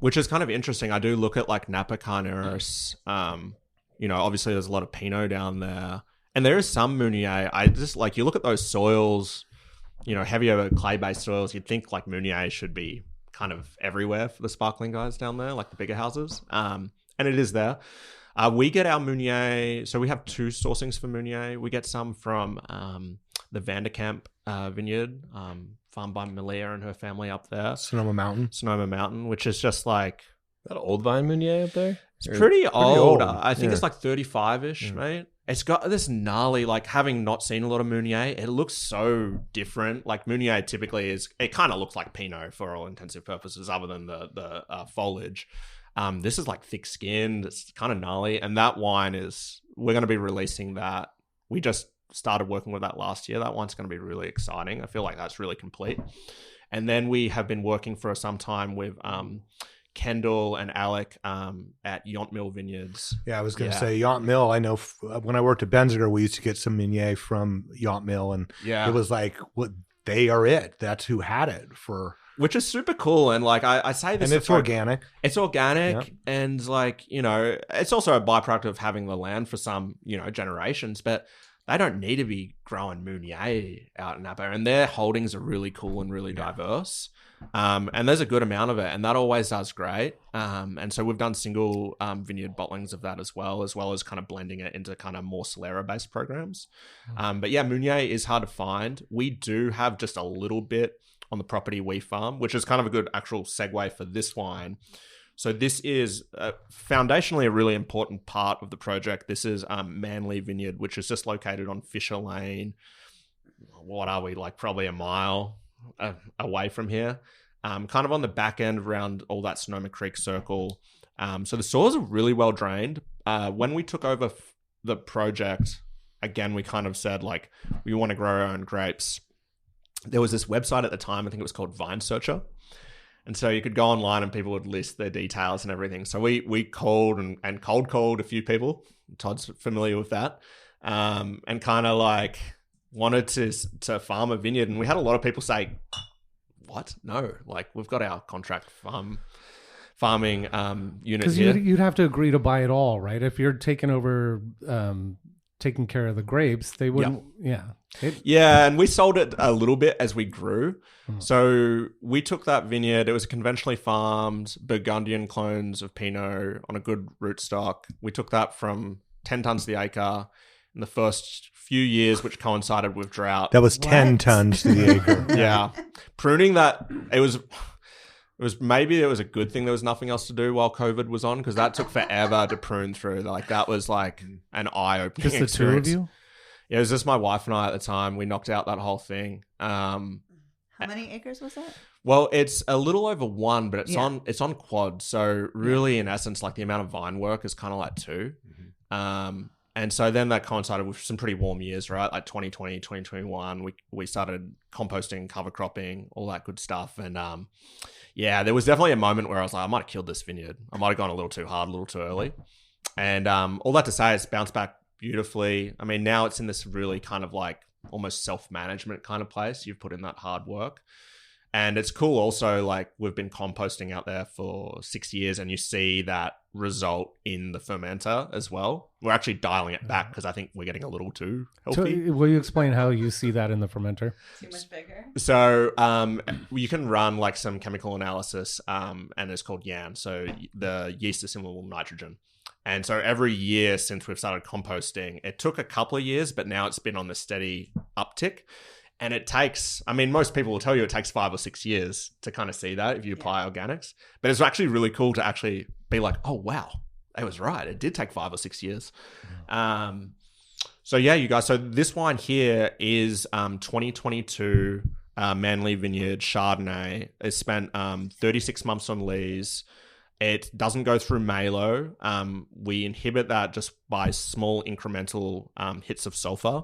which is kind of interesting. I do look at like Napa Carneros. Obviously there's a lot of Pinot down there, and there is some Meunier. I just like, you look at those soils, heavier clay-based soils. You'd think like Meunier should be kind of everywhere for the sparkling guys down there, like the bigger houses, and it is there. We get our Meunier, so we have 2 sourcings for Meunier. We get some from the Vanderkamp vineyard, farmed by Malia and her family up there. Sonoma Mountain, which is just like... That old vine Meunier up there? It's pretty old. I think it's like 35-ish, mate. It's got this gnarly, like, having not seen a lot of Meunier, it looks so different. Like, Meunier typically it kind of looks like Pinot for all intensive purposes, other than the foliage. This is like thick-skinned. It's kind of gnarly. And that wine we're going to be releasing that. We just started working with that last year. That one's going to be really exciting. I feel like that's really complete. And then we have been working for some time with Kendall and Alec at Yont Mill Vineyards. Yeah, I was going to say Yont Mill. I know when I worked at Benziger, we used to get some Meunier from Yont Mill, and it was like, they are it. That's who had it for... Which is super cool. And like I say this... And it's organic. It's organic. Yeah. And like, it's also a byproduct of having the land for some, generations. But they don't need to be growing Meunier out in Napa. And their holdings are really cool and really diverse. And there's a good amount of it. And that always does great. And so we've done single vineyard bottlings of that as well as kind of blending it into kind of more Solera-based programs. But yeah, Meunier is hard to find. We do have just a little bit on the property we farm, which is kind of a good actual segue for this wine. So this is foundationally a really important part of the project. This is Manly Vineyard, which is just located on Fisher Lane. What are we, like probably a mile away from here? Kind of on the back end around all that Sonoma Creek circle. So the soils are really well drained. When we took over the project, again, we kind of said like, we want to grow our own grapes. There was this website at the time, I think it was called Vine Searcher. And so you could go online and people would list their details and everything. So we called and cold called a few people. Todd's familiar with that. And kind of like wanted to farm a vineyard. And we had a lot of people say, what? No, like we've got our contract farming unit here. Because you'd have to agree to buy it all, right? If you're taking over... taking care of the grapes, they wouldn't. Yeah, and we sold it a little bit as we grew. So we took that vineyard. It was conventionally farmed Burgundian clones of Pinot on a good rootstock. We took that from 10 tons to the acre in the first few years, which coincided with drought. That was 10 tons to the acre. Yeah, pruning that it was a good thing there was nothing else to do while COVID was on, because that took forever to prune through. Like that was like an eye-opening experience. Just the two of you? Yeah, it was just my wife and I at the time. We knocked out that whole thing. How many acres was that? Well, it's a little over 1, but it's on quad. So really, in essence, like the amount of vine work is kind of like 2. And so then that coincided with some pretty warm years, right? Like 2020, 2021, we started composting, cover cropping, all that good stuff. And yeah, there was definitely a moment where I was like, I might have killed this vineyard. I might have gone a little too hard, a little too early. And all that to say, it's bounced back beautifully. I mean, now it's in this really kind of like almost self-management kind of place. You've put in that hard work. And it's cool also, like we've been composting out there for 6 years and you see that result in the fermenter as well. We're actually dialing it back because I think we're getting a little too healthy. So, will you explain how you see that in the fermenter? Too much bigger? So you can run like some chemical analysis and it's called YAM. So the yeast assimilable nitrogen. And so every year since we've started composting, it took a couple of years, but now it's been on the steady uptick. And it takes, I mean, most people will tell you it takes 5 or 6 years to kind of see that if you apply organics. But it's actually really cool to actually be like, oh, wow, I was right. It did take 5 or 6 years. So yeah, you guys. So this wine here is 2022 Manly Vineyard Chardonnay. It spent 36 months on lees. It doesn't go through malo. We inhibit that just by small incremental hits of sulfur.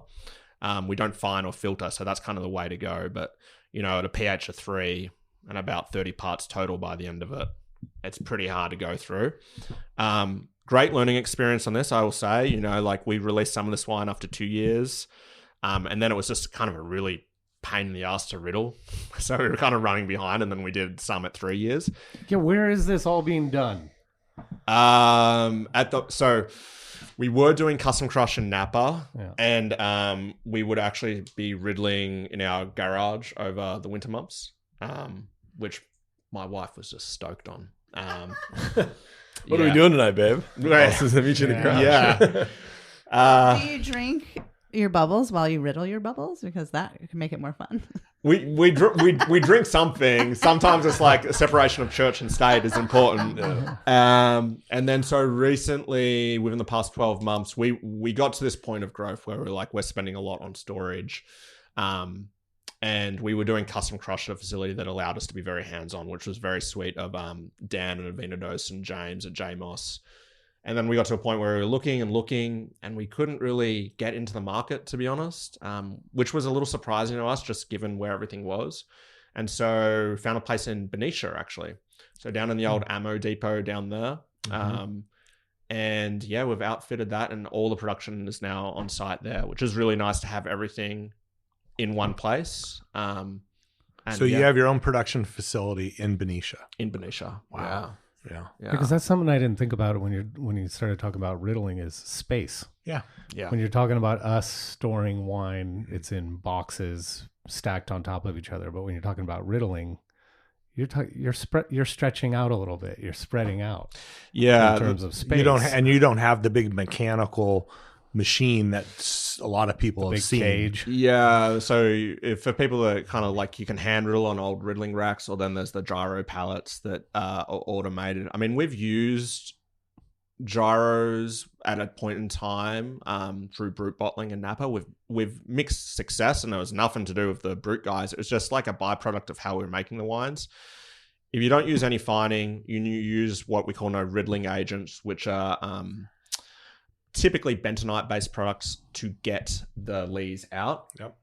We don't fine or filter, so that's kind of the way to go. But, at a pH of 3 and about 30 parts total by the end of it, it's pretty hard to go through. Great learning experience on this, I will say. We released some of this wine after 2 years, and then it was just kind of a really pain in the ass to riddle. So we were kind of running behind, and then we did some at 3 years. Yeah, where is this all being done? So we were doing custom crush in Napa, and we would actually be riddling in our garage over the winter months, which my wife was just stoked on. What are we doing tonight, babe? Nice to meet you in the garage. Yeah. Do you drink your bubbles while you riddle your bubbles? Because that can make it more fun. We drink something. Sometimes it's like a separation of church and state is important. And then so recently, within the past 12 months, we got to this point of growth where we're spending a lot on storage. And we were doing custom crush at a facility that allowed us to be very hands-on, which was very sweet of Dan and Avinados and James at JMOS. And then we got to a point where we were looking, and we couldn't really get into the market, to be honest, which was a little surprising to us, just given where everything was. And so found a place in Benicia, actually. So down in the old ammo depot down there. And yeah, we've outfitted that, and all the production is now on site there, which is really nice to have everything in one place. So you have your own production facility in Benicia. In Benicia. Wow. Yeah. Because that's something I didn't think about when you started talking about riddling is space. Yeah. When you're talking about us storing wine, it's in boxes stacked on top of each other. But when you're talking about riddling, you're stretching out a little bit. You're spreading out. Yeah. In terms of space. You don't have the big mechanical machine that a lot of people have seen. Cage. Yeah, so for people that kind of you can hand riddle on old riddling racks, or then there's the gyro pallets that are automated. I mean, we've used gyros at a point in time through brute bottling in Napa with mixed success, and there was nothing to do with the brute guys. It was just like a byproduct of how we were making the wines. If you don't use any fining, you use what we call riddling agents, which are typically bentonite-based products to get the lees out. Yep.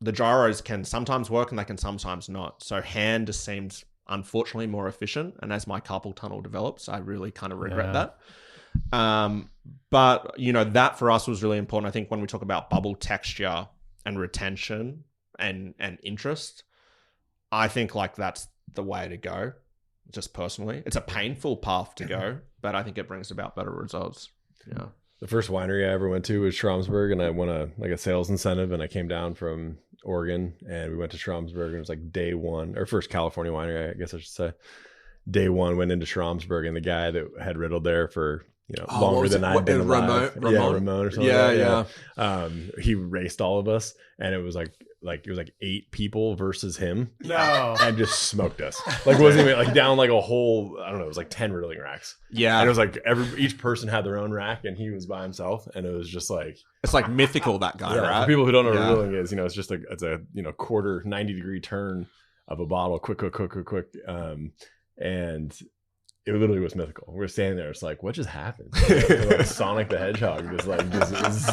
The gyros can sometimes work and they can sometimes not. So hand just seems, unfortunately, more efficient. And as my carpal tunnel develops, I really kind of regret that. But, that for us was really important. I think when we talk about bubble texture and retention and interest, I think that's the way to go, just personally. It's a painful path to go, but I think it brings about better results. Yeah. The first winery I ever went to was Schramsberg, and I won a sales incentive, and I came down from Oregon, and we went to Schramsberg, and it was day one, or first California winery, I guess I should say. Day one, went into Schramsberg, and the guy that had riddled there for longer than I'd been alive. Ramon or something. Yeah. He raced all of us, and it was it was 8 people versus him. No. And just smoked us. Wasn't even down a whole, I don't know, it was 10 riddling racks. Yeah. And it was each person had their own rack, and he was by himself, and it was just it's mythical, that guy, right? For people who don't know what riddling is, it's a quarter 90-degree turn of a bottle, quick. And it literally was mythical. We're standing there. It's what just happened? Sonic the Hedgehog just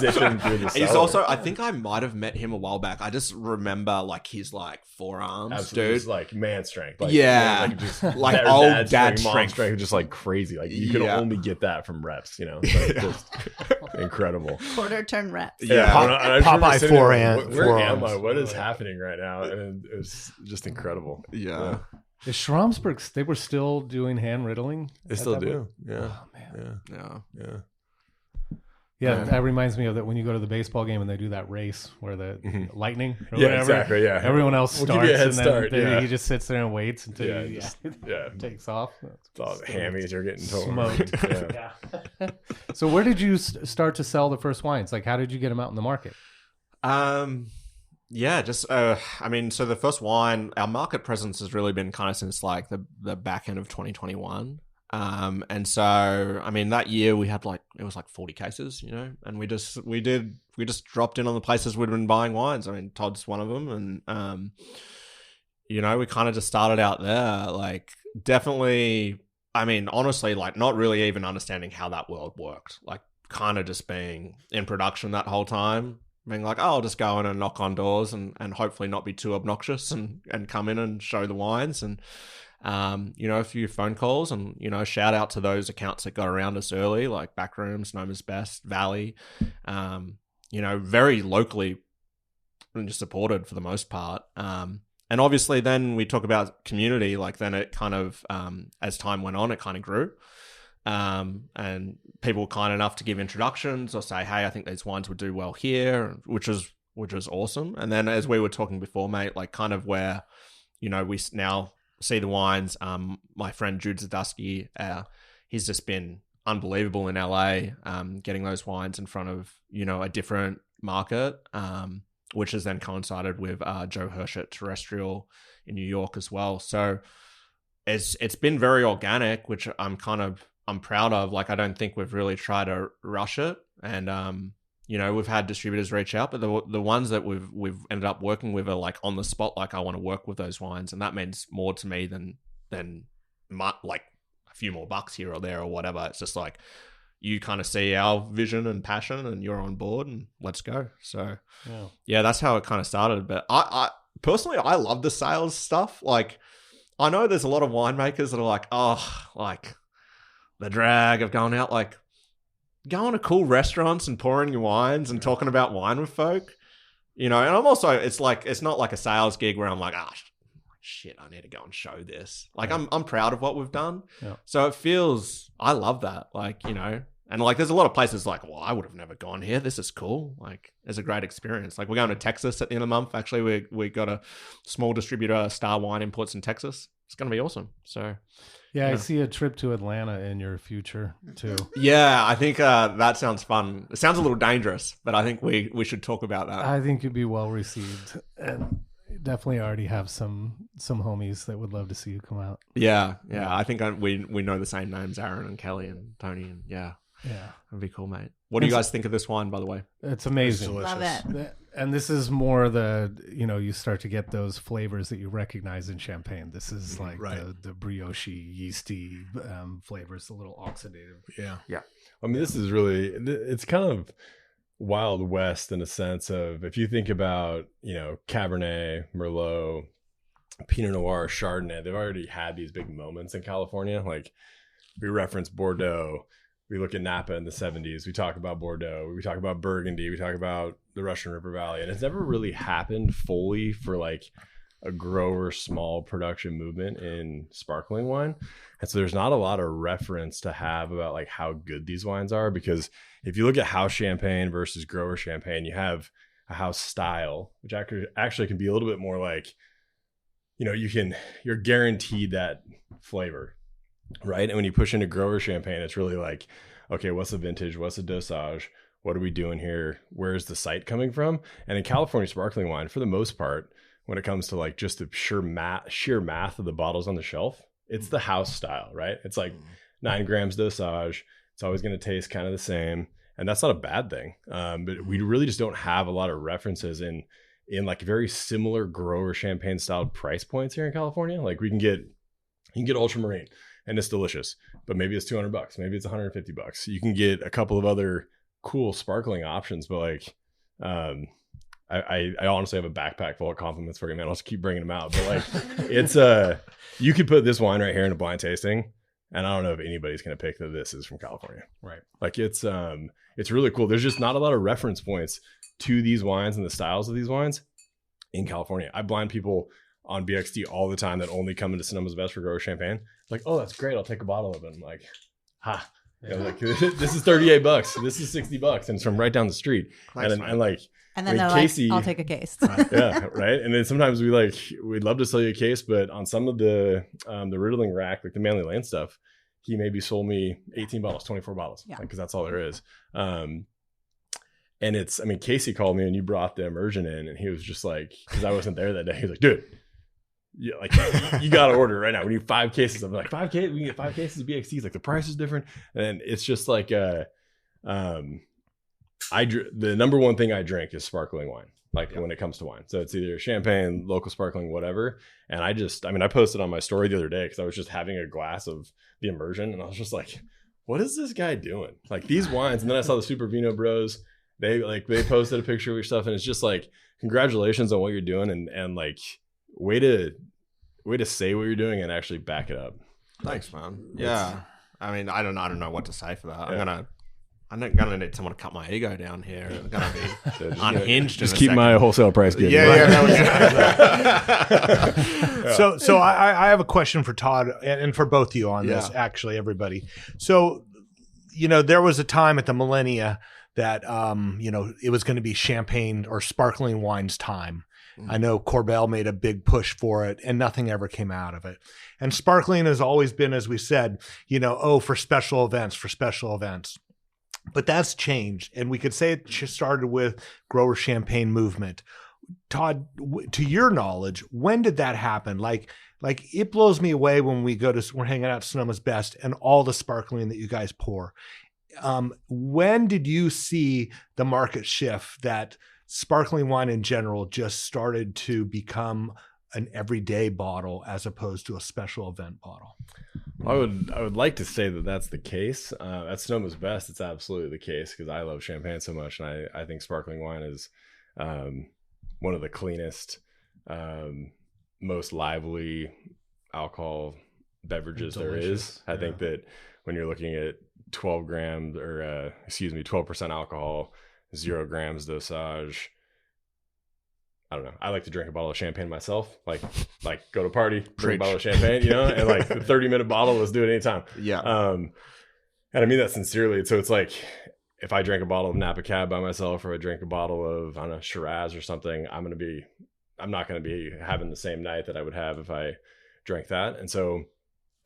zipping through the cellar. He's also, I think I might have met him a while back. I just remember his forearms, absolutely, dude. Just, man strength. Just old dad strength, just crazy. You could only get that from reps. Just incredible. Quarter turn reps. Yeah. Popeye forehand. Where am I? What is happening right now? And it was just incredible. Yeah. The Schramsbergs, they were still doing hand riddling? They still do. Yeah. Oh, man. Yeah. Yeah, that reminds me of that when you go to the baseball game and they do that race where the lightning or yeah, whatever. Exactly. Yeah. Everyone else starts give you a head and then start, he just sits there and waits until he takes off. It's all the hammies are getting smoked. Yeah. So where did you start to sell the first wines? How did you get them out in the market? Yeah, just so the first wine, our market presence has really been kind of since the back end of 2021. And so, I mean, that year we had it was like 40 cases, and we just dropped in on the places we'd been buying wines. I mean, Todd's one of them. And, we kind of just started out there, like definitely, I mean, honestly, like not really even understanding how that world worked, like kind of just being in production that whole time, being like, oh, I'll just go in and knock on doors and hopefully not be too obnoxious and come in and show the wines and, a few phone calls and, shout out to those accounts that got around us early, like Backrooms, Noma's Best, Valley, very locally supported for the most part. And obviously then we talk about community, like then it kind of, as time went on, it kind of grew. And people were kind enough to give introductions or say, hey, I think these wines would do well here, which is awesome. And then as we were talking before, mate, like kind of where, we now see the wines. My friend Jude Zadusky, he's just been unbelievable in LA, getting those wines in front of, a different market, which has then coincided with Joe Hirsch at Terrestrial in New York as well. So it's been very organic, which I'm proud of. Like, I don't think we've really tried to rush it. And, we've had distributors reach out, but the ones that we've ended up working with are like on the spot. Like, I want to work with those wines. And that means more to me than like a few more bucks here or there or whatever. It's just like, you kind of see our vision and passion and you're on board and let's go. So yeah, that's how it kind of started. But I personally, I love the sales stuff. Like, I know there's a lot of winemakers that are like, oh, like the drag of going out, like going to cool restaurants and pouring your wines and talking about wine with folk, and I'm also, it's like, it's not like a sales gig where I'm like, shit, I need to go and show this. Like, I'm proud of what we've done. Yeah. So it feels, I love that. Like, and like, there's a lot of places like, well, I would have never gone here. This is cool. Like, it's a great experience. Like, we're going to Texas at the end of the month. Actually, we got a small distributor, Star Wine Imports in Texas. It's going to be awesome. So yeah, I see a trip to Atlanta in your future too. Yeah, I think that sounds fun. It sounds a little dangerous, but I think we should talk about that. I think you'd be well received, and definitely already have some homies that would love to see you come out. Yeah. I think we know the same names, Aaron and Kelly and Tony, and yeah, that'd be cool, mate. What do you guys think of this wine, by the way? It's amazing. It's delicious. Love it. And this is more you start to get those flavors that you recognize in Champagne. This is like the brioche, yeasty flavors, a little oxidative. Yeah. I mean, this is really, it's kind of Wild West in a sense of, if you think about, Cabernet, Merlot, Pinot Noir, Chardonnay, they've already had these big moments in California. Like, we reference Bordeaux. We look at Napa in the 70s. We talk about Bordeaux. We talk about Burgundy. We talk about the Russian River Valley. And it's never really happened fully for like a grower small production movement in sparkling wine. And so there's not a lot of reference to have about like how good these wines are, because if you look at house champagne versus grower champagne, you have a house style, which actually can be a little bit more like, you're guaranteed that flavor. Right. And when you push into grower champagne, it's really like, okay, what's the vintage? What's the dosage? What are we doing here? Where's the site coming from? And in California sparkling wine, for the most part, when it comes to like just the sheer math of the bottles on the shelf, it's the house style, right? It's like 9 grams dosage. It's always going to taste kind of the same. And that's not a bad thing. But we really just don't have a lot of references in like very similar grower champagne style price points here in California. Like, you can get ultramarine. And it's delicious, but maybe it's $200, maybe it's $150. You can get a couple of other cool sparkling options, but like, I honestly have a backpack full of compliments for you, man. I'll just keep bringing them out. But like, it's you could put this wine right here in a blind tasting, and I don't know if anybody's gonna pick that this is from California, right? Like, it's really cool. There's just not a lot of reference points to these wines and the styles of these wines in California. I blind people on BXT all the time that only come into Sonoma's Best for grower champagne. Like, oh, that's great, I'll take a bottle of it. I'm like, like, this is $38, this is $60, and it's from right down the street. And then they're Casey, like, I'll take a case. Yeah, right. And then sometimes we'd love to sell you a case, but on some of the riddling rack, like the Manly Lane stuff, he maybe sold me 18 bottles, 24 bottles, because that's all there is. And Casey called me and you brought the immersion in, and he was just like, because I wasn't there that day, he was like, dude, yeah, like you got to order right now. We need 5 cases. I'm like, 5 cases. We can get 5 cases of BXTs. Like the price is different, and it's just like the number one thing I drink is sparkling wine. Like when it comes to wine, so it's either champagne, local sparkling, whatever. And I posted on my story the other day because I was just having a glass of the immersion, and I was just like, what is this guy doing? Like these wines. And then I saw the Super Vino Bros. They posted a picture of your stuff, and it's just like, congratulations on what you're doing, and like way to say what you're doing and actually back it up. Thanks, man. Yeah, I mean, I don't know what to say for that. Yeah. I'm gonna need someone to cut my ego down here. I'm gonna be unhinged. Just keep my wholesale price good. So I have a question for Todd and for both of you on this. Actually, everybody. So there was a time at the millennia that it was going to be champagne or sparkling wines time. I know Corbel made a big push for it, and nothing ever came out of it. And sparkling has always been, as we said, for special events. But that's changed, and we could say it started with grower champagne movement. Todd, to your knowledge, when did that happen? Like it blows me away when we're hanging out at Sonoma's Best and all the sparkling that you guys pour. When did you see the market shift that sparkling wine in general just started to become an everyday bottle as opposed to a special event bottle? I would like to say that that's the case. At Sonoma's Best, it's absolutely the case because I love champagne so much, and I think sparkling wine is one of the cleanest, most lively alcohol beverages there is. I think that when you're looking at 12 grams or 12% alcohol, 0 grams dosage. I don't know. I like to drink a bottle of champagne myself. Like go to a party, drink a bottle of champagne, and like the 30-minute bottle, let's do it anytime. Yeah. And I mean that sincerely. So it's like if I drink a bottle of Napa Cab by myself, or I drink a bottle of, I don't know, Shiraz or something, I'm not going to be having the same night that I would have if I drank that. And so,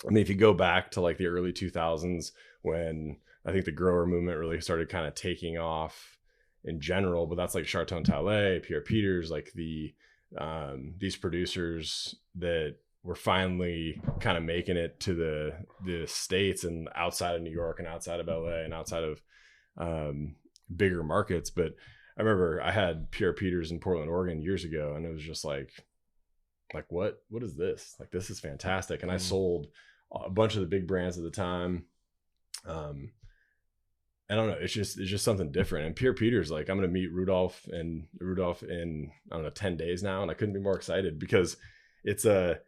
I mean, if you go back to like the early 2000s when I think the grower movement really started kind of taking off in general, but that's like Charton Tallet, Pierre Peters, like these producers that were finally kind of making it to the States and outside of New York and outside of LA and outside of bigger markets. But I remember I had Pierre Peters in Portland, Oregon years ago, and it was just like what is this? Like, this is fantastic. And I sold a bunch of the big brands at the time. I don't know. It's just something different. And Pierre Peters, like, I'm going to meet Rudolph in, I don't know, 10 days now. And I couldn't be more excited because it's at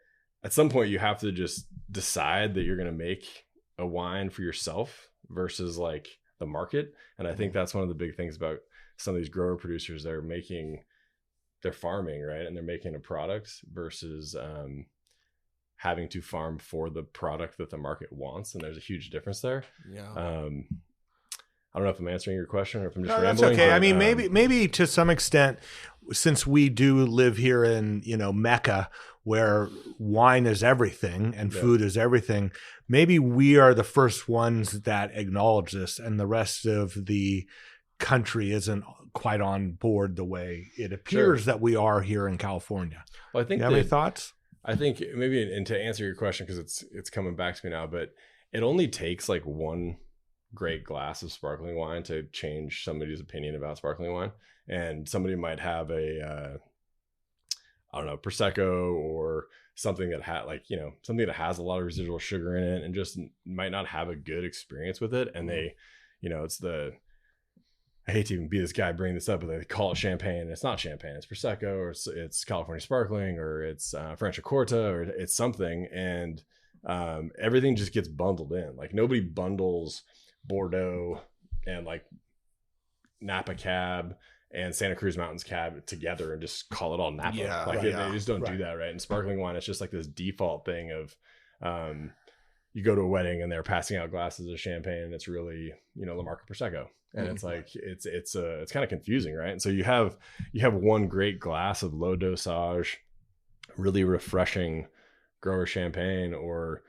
some point you have to just decide that you're going to make a wine for yourself versus like the market. And I think that's one of the big things about some of these grower producers. They're farming, right? And they're making a product versus, having to farm for the product that the market wants. And there's a huge difference there. Yeah. I don't know if I'm answering your question or if I'm just rambling. That's okay. I mean, maybe to some extent, since we do live here in, Mecca, where wine is everything and food is everything, maybe we are the first ones that acknowledge this, and the rest of the country isn't quite on board the way it appears that we are here in California. Well, I think you have any thoughts? I think maybe, and to answer your question, because it's coming back to me now, but it only takes like one great glass of sparkling wine to change somebody's opinion about sparkling wine. And somebody might have a I don't know, Prosecco or something that something that has a lot of residual sugar in it and just might not have a good experience with it. And they, I hate to even be this guy bringing this up, but they call it champagne. It's not champagne. It's Prosecco, or it's California sparkling, or it's Franciacorta, or it's something. And everything just gets bundled in. Like, nobody bundles Bordeaux and like Napa Cab and Santa Cruz Mountains Cab together and just call it all Napa. They just don't do that, right? And sparkling wine, it's just like this default thing of you go to a wedding and they're passing out glasses of champagne and it's really, La Marca Prosecco. And it's like it's kind of confusing, right? And so you have one great glass of low dosage, really refreshing grower champagne or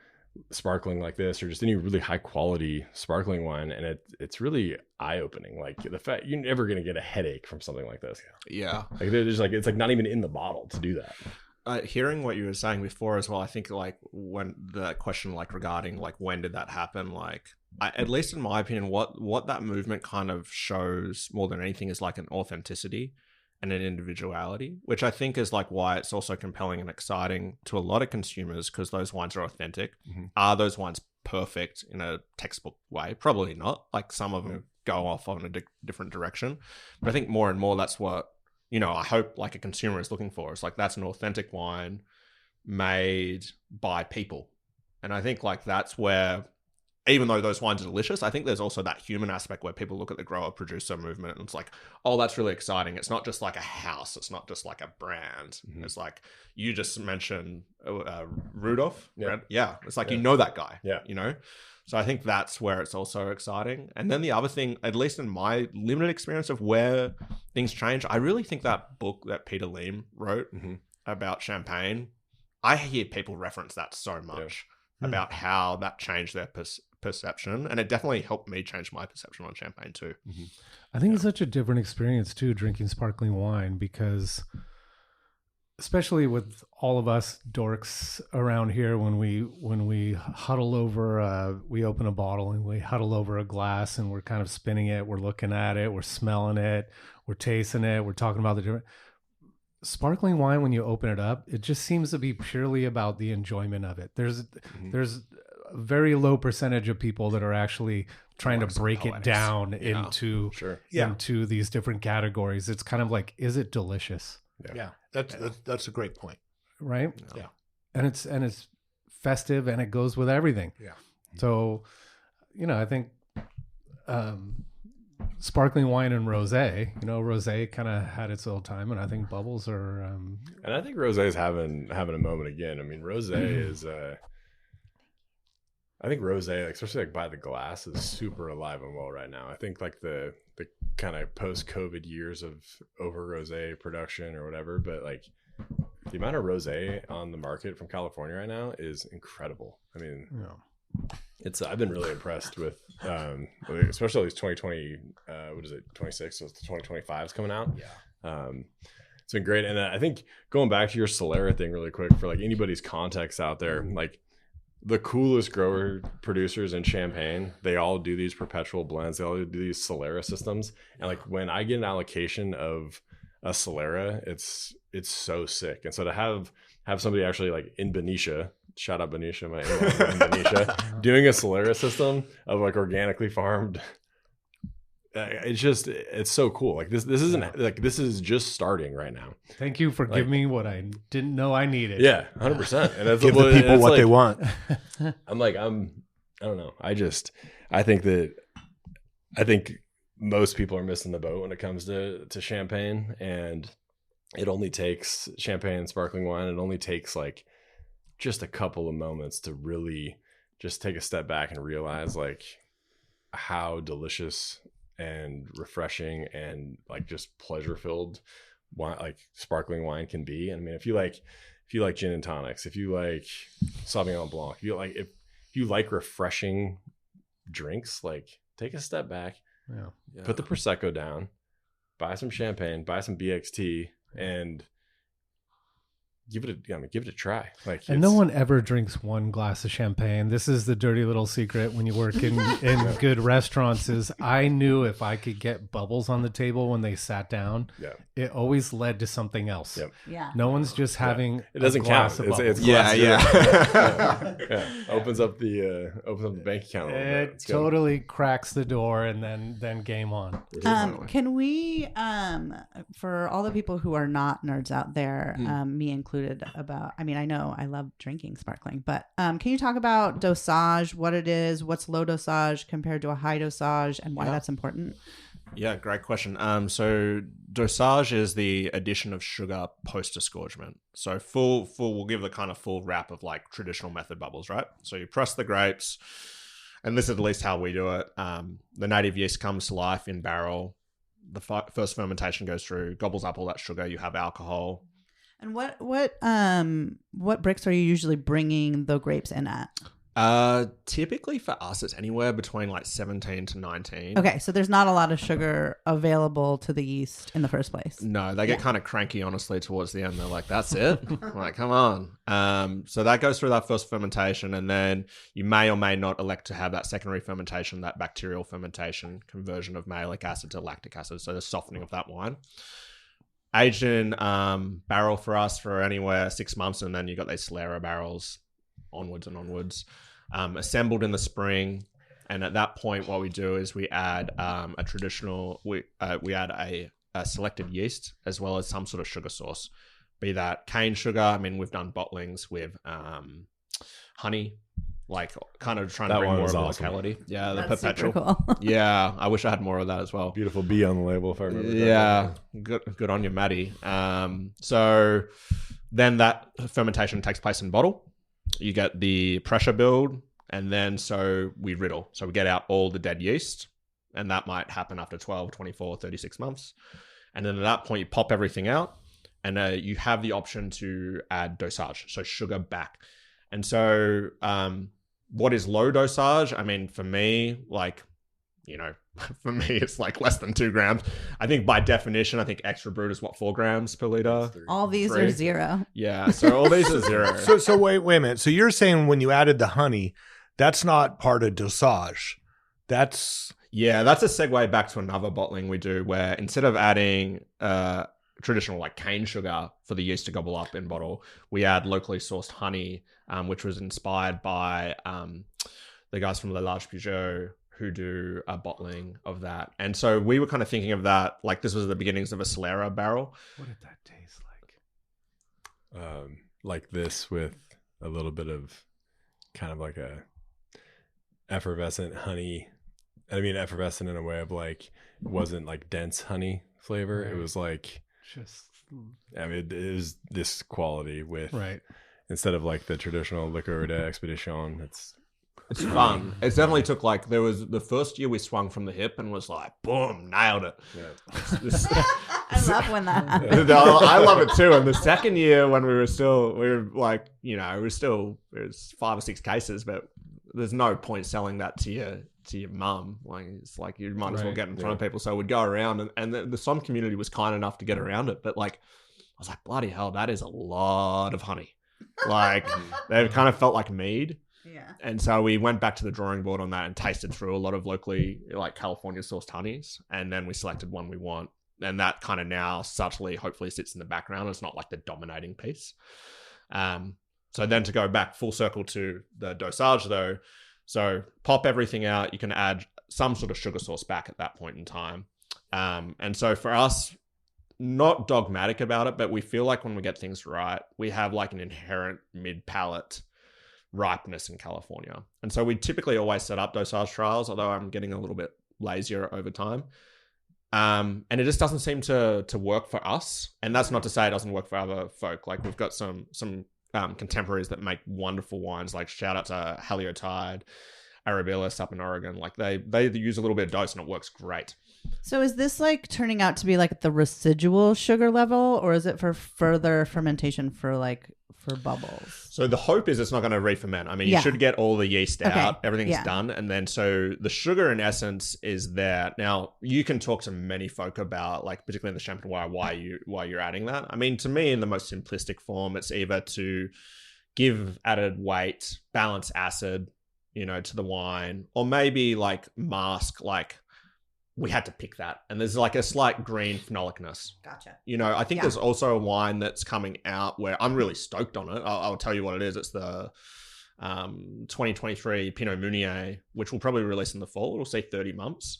sparkling like this, or just any really high quality sparkling wine, and it's really eye-opening. Like, the fact you're never going to get a headache from something like this. Yeah, like there's like, it's like not even in the bottle to do that. hearing what you were saying before as well, I think like when the question like regarding like when did that happen, like at least in my opinion, what that movement kind of shows more than anything is like an authenticity and an individuality, which I think is like why it's also compelling and exciting to a lot of consumers, because those wines are authentic. Are those wines perfect in a textbook way? Probably not. Like some of them go off on a different direction, but I think more and more that's what, you know, I hope like a consumer is looking for. It's like, that's an authentic wine made by people. And I think like that's where, even though those wines are delicious, I think there's also that human aspect where people look at the grower producer movement and it's like, oh, that's really exciting. It's not just like a house. It's not just like a brand. It's like, you just mentioned Rudolph. Yeah. It's like, you know that guy, you know? So I think that's where it's also exciting. And then the other thing, at least in my limited experience of where things change, I really think that book that Peter Leem wrote about champagne, I hear people reference that so much about how that changed their perception. And it definitely helped me change my perception on champagne too. I think it's such a different experience too, drinking sparkling wine, because especially with all of us dorks around here, when we huddle over, we open a bottle and we huddle over a glass and we're kind of spinning it, we're looking at it, we're smelling it, we're tasting it, we're talking about the different sparkling wine. When you open it up, it just seems to be purely about the enjoyment of it. There's a very low percentage of people that are actually trying to break it down into these different categories. It's kind of like, is it delicious? That's a great point. Right? Yeah. And it's festive and it goes with everything. Yeah. So, you know, I think sparkling wine and rosé, you know, rosé kind of had its old time, and I think bubbles are and I think rosé is having a moment again. I mean, rosé is I think rosé, like, especially like by the glass, is super alive and well right now. I think like the kind of post-COVID years of over rosé production or whatever, but like the amount of rosé on the market from California right now is incredible. I mean, it's I've been really impressed with, especially these 2020. What is it? 26. So it's the 2025 is coming out. Yeah. It's been great, and I think going back to your Solera thing really quick, for like anybody's context out there, like, the coolest grower producers in Champagne, they all do these perpetual blends. They all do these Solera systems. And like when I get an allocation of a Solera, it's so sick. And so to have somebody actually like in Benicia, shout out Benicia, my in-laws in Benicia, doing a Solera system of like organically farmed, it's so cool. Like this isn't like, this is just starting right now. Thank you for giving me what I didn't know I needed. Yeah, 100%. And that's give the people what they want. I don't know. I think most people are missing the boat when it comes to champagne, and it only takes champagne and sparkling wine. It only takes like just a couple of moments to really just take a step back and realize like how delicious and refreshing and like just pleasure filled wine, like sparkling wine, can be. And I mean, if you like gin and tonics, if you like Sauvignon Blanc, if you like refreshing drinks, like take a step back, put the Prosecco down, buy some champagne, buy some BXT, and give it a try. Like, and no one ever drinks one glass of champagne. This is the dirty little secret when you work in good restaurants, is I knew if I could get bubbles on the table when they sat down, it always led to something else. Yeah. No one's just having it doesn't a glass count. of It's opens up the bank account a little bit. It totally cracks the door, and then game on. Can we for all the people who are not nerds out there, me included, about, I mean, I know I love drinking sparkling, but can you talk about dosage, what it is, what's low dosage compared to a high dosage, and why that's important? Yeah, great question. So dosage is the addition of sugar post disgorgement. So we'll give the kind of full wrap of like traditional method bubbles, right? So you press the grapes, and this is at least how we do it. The native yeast comes to life in barrel. The first fermentation goes through, gobbles up all that sugar. You have alcohol. And what bricks are you usually bringing the grapes in at? Typically for us, it's anywhere between like 17 to 19. Okay, so there's not a lot of sugar available to the yeast in the first place. No, they get kind of cranky, honestly, towards the end. They're like, that's it? I'm like, come on. So that goes through that first fermentation, and then you may or may not elect to have that secondary fermentation, that bacterial fermentation, conversion of malic acid to lactic acid, so the softening of that wine. Aged in barrel for us for anywhere 6 months, and then you got these Solera barrels onwards and onwards. Assembled in the spring, and at that point what we do is we add we add a selected yeast as well as some sort of sugar source, be that cane sugar. I mean, we've done bottlings with honey, like kind of trying to bring more of the locality. Yeah, the That's perpetual. super cool. Yeah, I wish I had more of that as well. Beautiful bee on the label, if I remember. Yeah, good on you, Maddie. So then that fermentation takes place in bottle. You get the pressure build, and then so we riddle. So we get out all the dead yeast, and that might happen after 12, 24, 36 months. And then at that point, you pop everything out, and you have the option to add dosage, so sugar back. And so what is low dosage? I mean, for me, for me, it's like less than 2 grams. I think by definition, I think extra brut is 4 grams per liter. All these 3. are 0. Yeah, so all these are 0. So wait a minute. So you're saying when you added the honey, that's not part of dosage. That's a segue back to another bottling we do where instead of adding traditional like cane sugar for the yeast to gobble up in bottle, we add locally sourced honey, which was inspired by the guys from Le Large Peugeot who do a bottling of that. And so we were kind of thinking of that, like this was the beginnings of a Solera barrel. What did that taste like? Like this with a little bit of kind of like a effervescent honey. I mean, effervescent in a way of like, it wasn't like dense honey flavor. Right. It was like, it is this quality with, right. Instead of like the traditional liqueur d'expedition, it's fun. It definitely took there was the first year we swung from the hip and was like, boom, nailed it. Yeah. I love when that happens. I love it too. And the second year when it was 5 or 6 cases, but there's no point selling that to your mum. Like, it's like you might as well get in front of people. So we'd go around, and the Somme community was kind enough to get around it. But like, I was like, bloody hell, that is a lot of honey. Like, they kind of felt like mead. Yeah. And so we went back to the drawing board on that and tasted through a lot of locally like California sourced honeys, and then we selected one we want. And that kind of now subtly, hopefully, sits in the background. It's not like the dominating piece. So then to go back full circle to the dosage though, so pop everything out. You can add some sort of sugar source back at that point in time. And so for us, not dogmatic about it, but we feel like when we get things right, we have like an inherent mid-palate ripeness in California. And so we typically always set up dosage trials, although I'm getting a little bit lazier over time. And it just doesn't seem to work for us. And that's not to say it doesn't work for other folk. Like, we've got some contemporaries that make wonderful wines, like shout out to Haliotide, Arabilis up in Oregon. Like they use a little bit of dose and it works great. So is this like turning out to be like the residual sugar level, or is it for further fermentation for bubbles? So the hope is it's not going to re-ferment. I mean, you should get all the yeast out. Everything's done. And then so the sugar in essence is there. Now, you can talk to many folk about, like, particularly in the Champenois, why you're adding that. I mean, to me, in the most simplistic form, it's either to give added weight, balance acid, to the wine, or maybe like mask, like, we had to pick that. And there's like a slight green phenolicness. Gotcha. I think there's also a wine that's coming out where I'm really stoked on it. I'll tell you what it is. It's the 2023 Pinot Meunier, which will probably release in the fall. It'll see 30 months.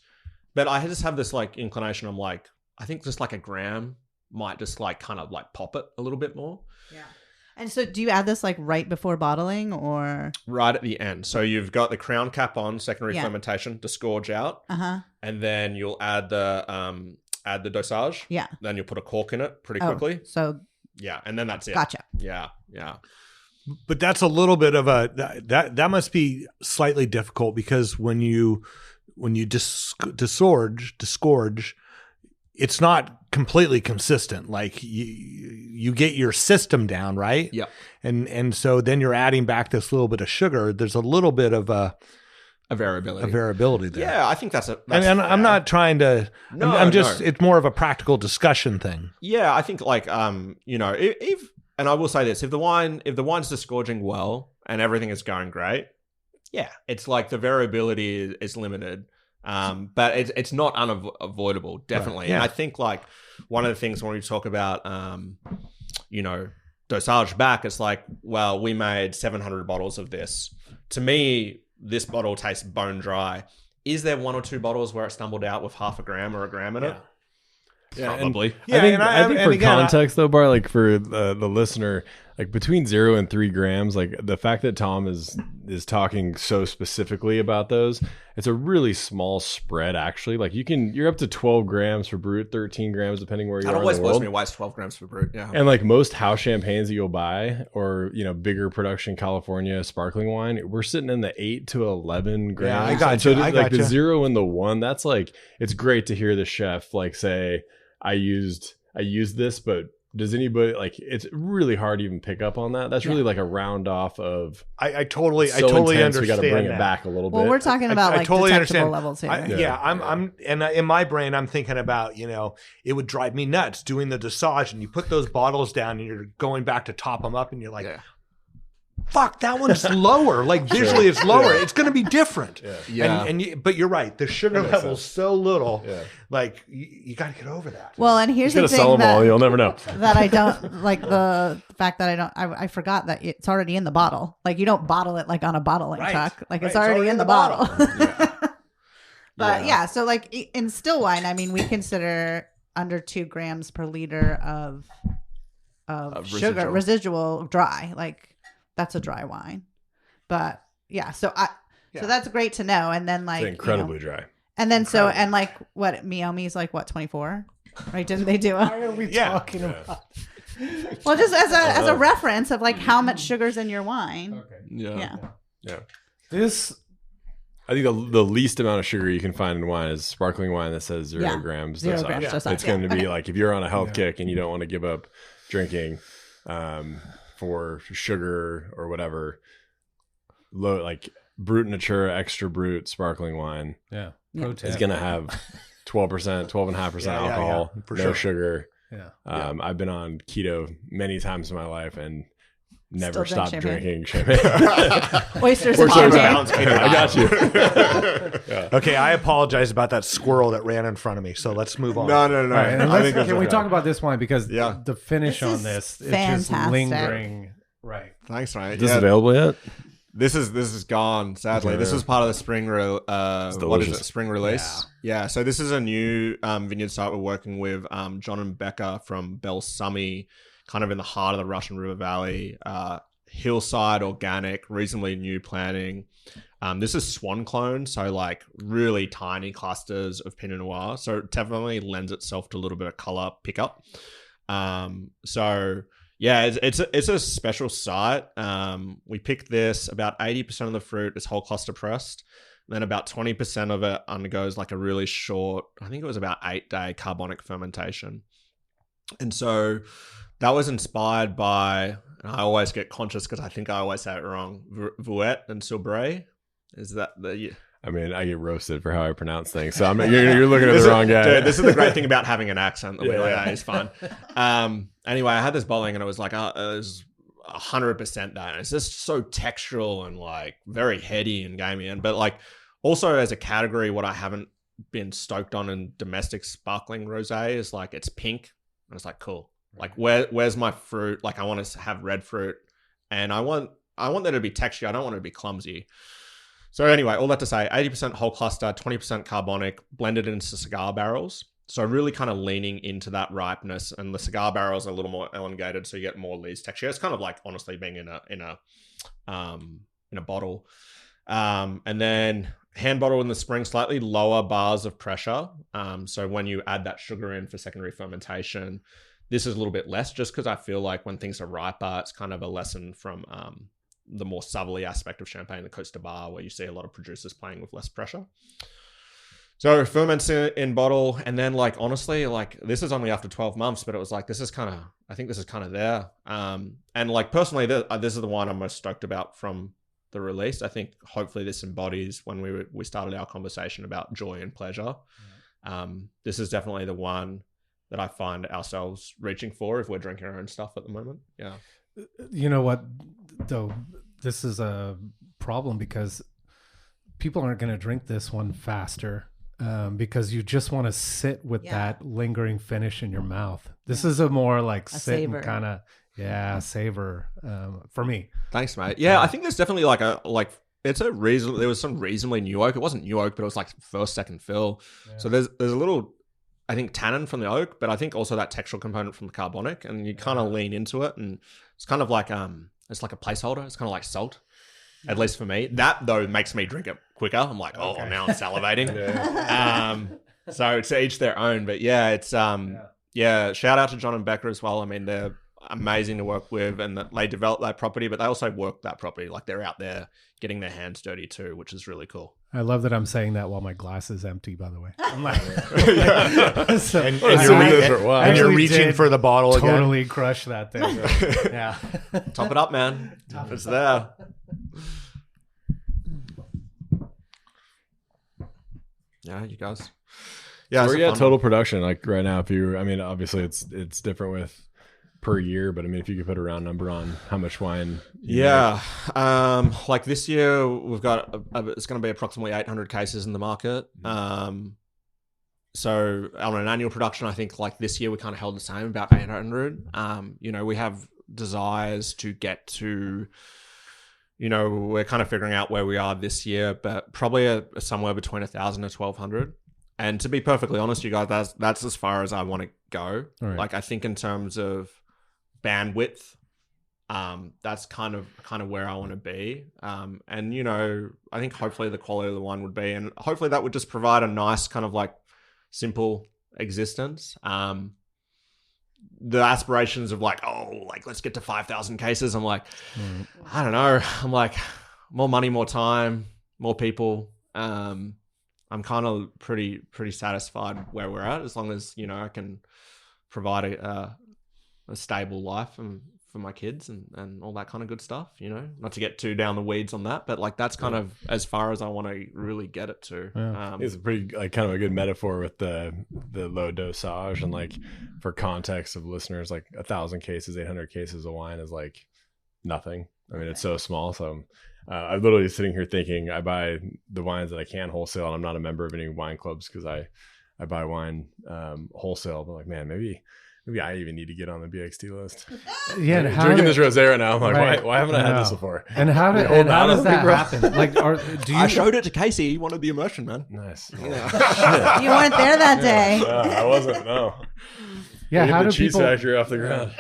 But I just have this like inclination. I'm like, I think just like a gram might just like kind of like pop it a little bit more. Yeah. And so do you add this like right before bottling or? Right at the end. So you've got the crown cap on, secondary fermentation, disgorge out. Uh-huh. And then you'll add the dosage. Yeah. Then you'll put a cork in it pretty quickly. So. Yeah. And then that's it. Gotcha. Yeah. Yeah. But that's a little bit of that must be slightly difficult, because when you disgorge, it's not completely consistent. Like you get your system down, right? Yeah. And so then you're adding back this little bit of sugar. There's a little bit of a variability there. Yeah, I think that's and I'm not trying to. No, I'm just. no. It's more of a practical discussion thing. Yeah, I think like if and I will say this: if the wine's disgorging well and everything is going great, yeah, it's like the variability is limited. But it's not unavoidable, definitely. Right. Yeah. And I think like one of the things when we talk about, dosage back, it's like, well, we made 700 bottles of this. To me, this bottle tastes bone dry. Is there 1 or 2 bottles where it stumbled out with half a gram or a gram in it? Yeah, Probably. I think for context though, Bart, like for the listener, like between 0 and 3 grams, like the fact that Tom is talking so specifically about those, it's a really small spread actually. Like you're up to 12 grams for brut, 13 grams depending where you are. It always blows me why it's 12 grams for brut. Yeah. And like most house champagnes that you'll buy, or bigger production California sparkling wine, we're sitting in the 8 to 11 grams. Yeah, I got you. So like the 0 and the 1, that's like, it's great to hear the chef like say, I used this, but does anybody like? It's really hard to even pick up on that. That's really like a round off of. I totally intense, understand. We got to bring it back a little bit. Well, we're talking about I like totally detectable understand. levels here. I'm and in my brain, I'm thinking about it would drive me nuts doing the dosage, and you put those bottles down, and you're going back to top them up, and you're like. Fuck, that one's lower. Like visually, it's lower. It's going to be different. But you're right. The sugar level's so little. Yeah. Like you got to get over that. Well, and here's the thing sell them all. You'll never know. That I don't like the fact that I forgot that it's already in the bottle. Like you don't bottle it like on a bottling truck. Like it's already in the bottle. But so like in still wine, I mean, we consider under 2 grams per liter of sugar residual dry. Like. That's a dry wine, but so that's great to know. And then like it's incredibly dry. And then and like what Meiomi's like 24, right? Didn't they do? Why are we talking about? Well, just as a reference of like how much sugar's in your wine. Okay. Yeah. This. I think the least amount of sugar you can find in wine is sparkling wine that says 0 grams. 0 grams. It's going to be like if you're on a health kick and you don't want to give up drinking. For sugar or whatever, low like brut natura, extra brut sparkling wine. Yeah, is going to have 12%, 12.5% alcohol, no sugar. Yeah. I've been on keto many times in my life and never Still stopped drinking champagne. Oysters and champagne. I got you. Okay, I apologize about that squirrel that ran in front of me. So let's move on. No. All right, can we talk about this wine because the finish this on this is fantastic. just lingering. Right. Thanks, mate. Is this available yet? This is gone, sadly. Yeah. This was part of the spring spring release. Yeah. So this is a new vineyard site we're working with John and Becca from Belsami, kind of in the heart of the Russian River Valley. Hillside, organic, reasonably new planting. This is swan clone, so like really tiny clusters of Pinot Noir. So it definitely lends itself to a little bit of color pickup. It's a special site. We picked this, about 80% of the fruit is whole cluster pressed. Then about 20% of it undergoes like a really short, I think it was about 8-day carbonic fermentation. And so that was inspired by, and I always get conscious because I think I always say it wrong, Vouet and Silbray. Is that the... I mean, I get roasted for how I pronounce things, so you're looking at the wrong guy. Dude, this is the great thing about having an accent. It's fun. Anyway, I had this bottling and it was like, it was 100% that. And it's just so textural and like very heady and gamey. But like also as a category, what I haven't been stoked on in domestic sparkling rosé is like it's pink. And it's like, cool. Like where's my fruit? Like I want to have red fruit and I want there to be texture. I don't want it to be clumsy. So anyway, all that to say, 80% whole cluster, 20% carbonic, blended into cigar barrels. So really kind of leaning into that ripeness, and the cigar barrels are a little more elongated, so you get more lees texture. It's kind of like honestly being in a bottle, and then hand bottle in the spring, slightly lower bars of pressure. So when you add that sugar in for secondary fermentation, this is a little bit less, just because I feel like when things are riper, it's kind of a lesson from the more southerly aspect of Champagne, the Cote de Bar, where you see a lot of producers playing with less pressure. So fermented in bottle, and then like honestly, like this is only after 12 months, but it was like I think this is kind of there. And like personally, this is the one I'm most stoked about from the release. I think hopefully this embodies when we started our conversation about joy and pleasure. This is definitely the one that I find ourselves reaching for if we're drinking our own stuff at the moment. Yeah. You know what, though, this is a problem because people aren't going to drink this one faster. Because you just want to sit with that lingering finish in your mouth. This is a more like sit and kind of savor for me. Thanks, mate. Yeah, I think there's definitely there was some reasonably new oak. It wasn't new oak, but it was like first, second fill. Yeah. So there's a little, I think, tannin from the oak, but I think also that textural component from the carbonic, and you kind of lean into it, and it's kind of like it's like a placeholder. It's kind of like salt. At least for me. That, though, makes me drink it quicker. I'm like, now I'm salivating. So to each their own. But yeah, it's shout out to John and Becca as well. I mean, they're amazing to work with, and that they develop that property, but they also work that property. Like they're out there getting their hands dirty too, which is really cool. I love that I'm saying that while my glass is empty, by the way. I'm like, and you're reaching for the bottle totally again. Crush that thing. Yeah. Top it up, man. It's there. Yeah, you guys. Yeah, so we're at total production like right now. Obviously it's different with per year, but I mean, if you could put a round number on how much wine. Like this year we've got it's going to be approximately 800 cases in the market. So on an annual production, I think like this year we kind of held the same, about 800. We have desires to get to. We're kind of figuring out where we are this year, but probably somewhere between 1,000 to 1,200. And to be perfectly honest, you guys, that's as far as I want to go. Right. Like I think in terms of bandwidth, that's kind of where I want to be. And I think hopefully the quality of the wine would be, and hopefully that would just provide a nice kind of like simple existence. The aspirations of like, let's get to 5,000 cases. I'm like, I don't know. I'm like, more money, more time, more people. I'm kind of pretty satisfied where we're at, as long as, I can provide a stable life for my kids and all that kind of good stuff, not to get too down the weeds on that, but like, that's kind of as far as I want to really get it to. Yeah. It's a pretty like kind of a good metaphor with the low dosage, and like for context of listeners, like 1,000 cases, 800 cases of wine is like nothing. I mean, it's so small. So I'm literally sitting here thinking I buy the wines that I can wholesale, and I'm not a member of any wine clubs because I buy wine wholesale, but like, man, maybe I even need to get on the BXT list. Yeah, and drinking this rosé right now. I'm like, why haven't I had this before? And how does that happen? Like, I showed it to Casey. He wanted the immersion, man. Nice. Yeah. You weren't there that day. I wasn't. No. Yeah, how do cheese people factory off the ground?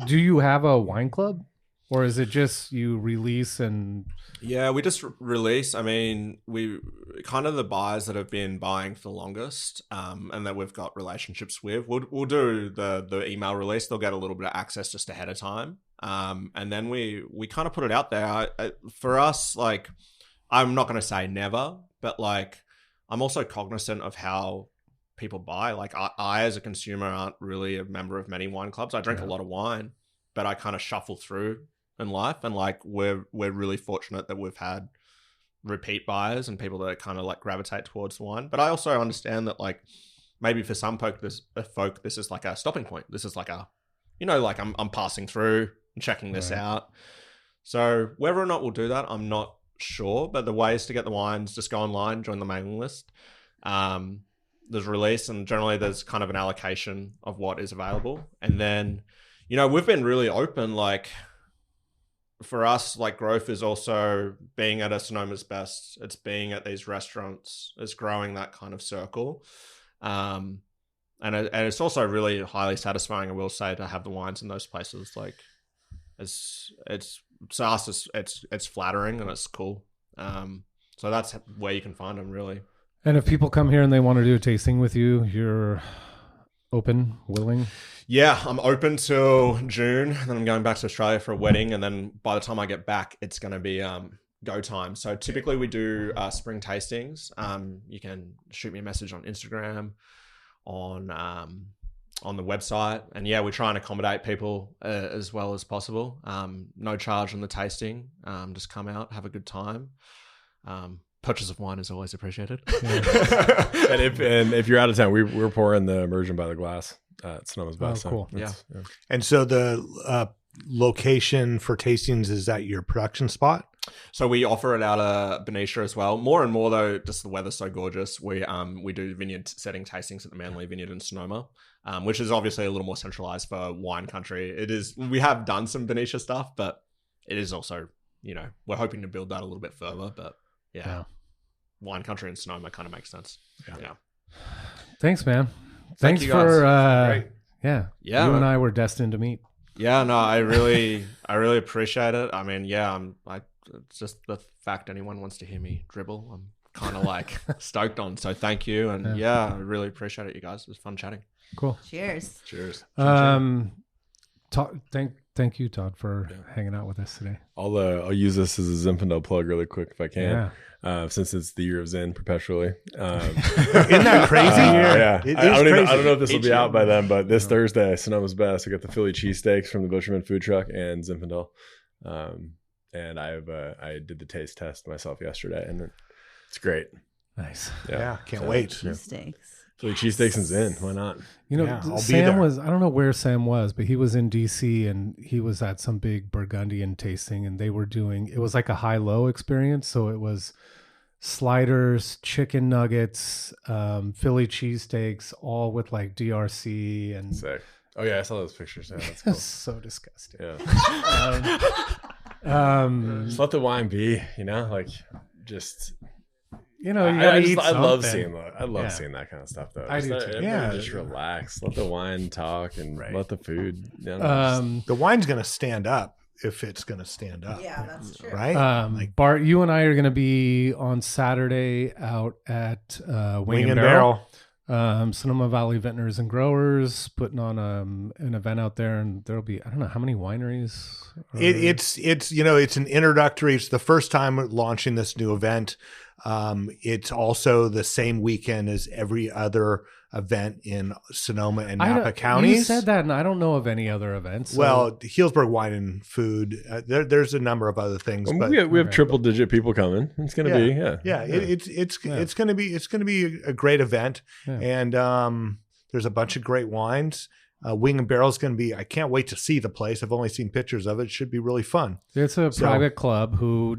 Do you have a wine club, or is it just you release and? Yeah, we just release. I mean, we kind of the buyers that have been buying for the longest, and that we've got relationships with. We'll do the email release. They'll get a little bit of access just ahead of time, and then we kind of put it out there. For us, like, I'm not going to say never, but like, I'm also cognizant of how people buy. Like, I as a consumer aren't really a member of many wine clubs. I drink a lot of wine, but I kind of shuffle through in life, and like we're really fortunate that we've had repeat buyers and people that kind of like gravitate towards wine. But I also understand that like maybe for some folk this is like a stopping point. This is like a like I'm passing through and checking this out. So whether or not we'll do that, I'm not sure. But the ways to get the wines, just go online, join the mailing list. There's release, and generally there's kind of an allocation of what is available. And then we've been really open, like. For us, like, growth is also being at a Sonoma's Best. It's being at these restaurants. It's growing that kind of circle. And it's also really highly satisfying, I will say, to have the wines in those places. Like, it's to us, it's flattering and it's cool. So that's where you can find them, really. And if people come here and they want to do a tasting with you, you're open, willing? Yeah, I'm open till June. Then I'm going back to Australia for a wedding, and then by the time I get back, it's going to be go time. So typically we do spring tastings. You can shoot me a message on Instagram, on the website, and we try and accommodate people as well as possible. No charge on the tasting. Just come out, have a good time. Purchase of wine is always appreciated. and if you're out of town, we're pouring the immersion by the glass at Sonoma's Best. Oh, cool. Yeah. And so the location for tastings is at your production spot? So we offer it out of Benicia as well. More and more though, just the weather's so gorgeous. We do vineyard setting tastings at the Manly Vineyard in Sonoma, which is obviously a little more centralized for wine country. It is. We have done some Benicia stuff, but it is also, we're hoping to build that a little bit further. But wine country in Sonoma kind of makes sense. Yeah. Thanks, man. Thank Thanks you for guys. Yeah. You man. and I were destined to meet. Yeah, no, I really appreciate it. I mean, it's just the fact anyone wants to hear me dribble, I'm kind of like stoked on. So thank you, and I really appreciate it, you guys. It was fun chatting. Cool. Cheers. Thank you, Todd, for hanging out with us today. I'll use this as a Zinfandel plug really quick if I can. Since it's the year of Zen perpetually. Isn't that crazy? Yeah. It I is crazy. don't know if this will be out by then, but this Thursday, Sonoma's Best. I got the Philly cheesesteaks from the Butcherman food truck and Zinfandel. And I did the taste test myself yesterday, and it's great. Nice. Yeah, can't wait. Cheesesteaks. Philly cheesesteaks and Zen. Why not? Sam was, I don't know where Sam was, but he was in DC and he was at some big Burgundian tasting, and they were doing, it was like a high-low experience. So it was sliders, chicken nuggets, Philly cheesesteaks, all with like DRC and sick. Oh yeah, I saw those pictures. Yeah, that's cool. So disgusting. Yeah. Just let the wine be, just. You gotta eat I love something. seeing that kind of stuff though. I do too. Just relax. Let the wine talk and let the food. The wine's gonna stand up if it's gonna stand up. Yeah, that's true. Right? Bart, you and I are gonna be on Saturday out at Wing and Barrel. Sonoma Valley Vintners and Growers putting on an event out there, and there'll be, I don't know how many wineries. It's an introductory. It's the first time we're launching this new event. It's also the same weekend as every other event in Sonoma and Napa counties. You said that, and I don't know of any other events. So. Well, Healdsburg Wine and Food. There's a number of other things. But we have triple digit people coming. It's going to be It's going to be a great event, and there's a bunch of great wines. Wing and Barrel is going to be. I can't wait to see the place. I've only seen pictures of it. It should be really fun. It's a private club who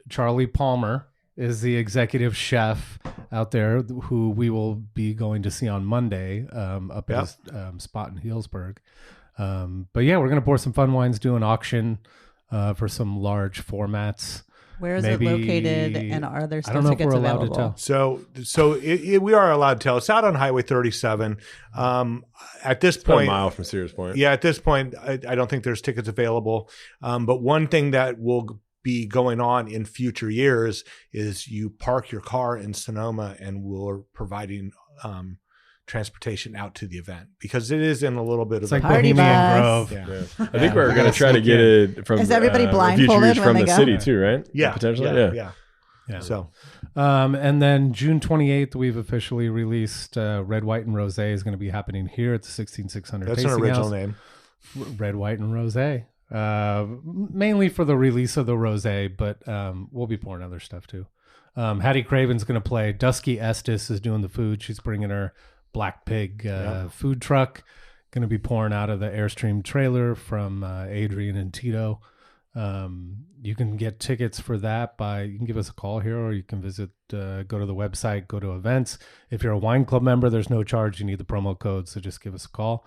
Charlie Palmer is the executive chef out there, who we will be going to see on Monday up at his spot in Healdsburg. But we're going to pour some fun wines, do an auction for some large formats. Where is it located, and are there still tickets available? To tell. So we are allowed to tell. It's out on Highway 37. At this point, about a mile from Sears Point. Yeah, at this point, I don't think there's tickets available. But one thing that will be going on in future years is you park your car in Sonoma, and we're providing transportation out to the event, because it is in a little bit of a party Grove. Yeah. I think we're going to try to get it from. Is everybody blindfolded from when the they go? city too, right? Yeah, potentially. Yeah. So, and then June 28th, we've officially released Red, White, and Rosé is going to be happening here at the 16600. That's Tasting an original House. name. Red, White, and Rosé. Mainly for the release of the rosé, but we'll be pouring other stuff too. Hattie Craven's going to play. Dusky Estes is doing the food. She's bringing her Black Pig food truck. Going to be pouring out of the Airstream trailer from Adrian and Tito. You can get tickets for that you can give us a call here, or you can visit, go to the website, go to events. If you're a wine club member, there's no charge. You need the promo code, so just give us a call.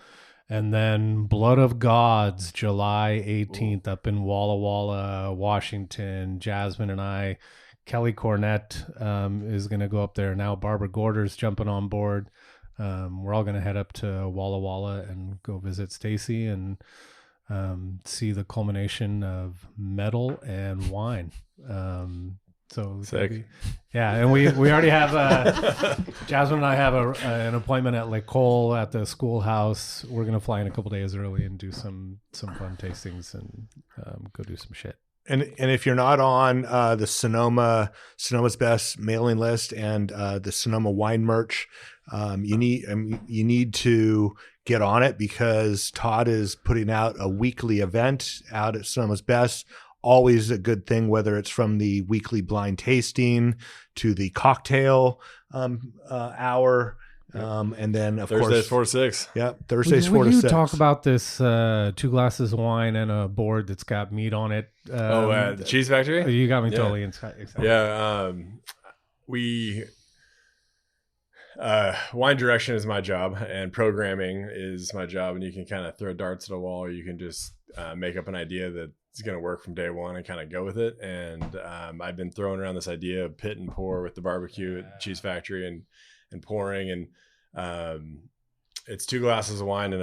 And then Blood of Gods, July 18th up in Walla Walla, Washington. Jasmine and I, Kelly Cornett is going to go up there. Now Barbara Gorder's jumping on board. We're all going to head up to Walla Walla and go visit Stacy and see the culmination of metal and wine. So sick. And we already have Jasmine and I have an appointment at L'Ecole at the schoolhouse. We're gonna fly in a couple days early and do some fun tastings and go do some shit. And if you're not on the Sonoma's Best mailing list and the Sonoma wine merch, you need to get on it, because Todd is putting out a weekly event out at Sonoma's Best. Always a good thing, whether it's from the weekly blind tasting to the cocktail hour. And then of Thursdays course 4 to 6. Yep, Thursdays 4 to 6. Will you talk about this 2 glasses of wine and a board that's got meat on it? The Cheese Factory? You got me totally excited. Yeah, wine direction is my job, and programming is my job, and you can kind of throw darts at a wall, or you can just make up an idea that's going to work from day one and kind of go with it. And I've been throwing around this idea of pit and pour with the barbecue at the Cheese Factory and pouring, and it's 2 glasses of wine and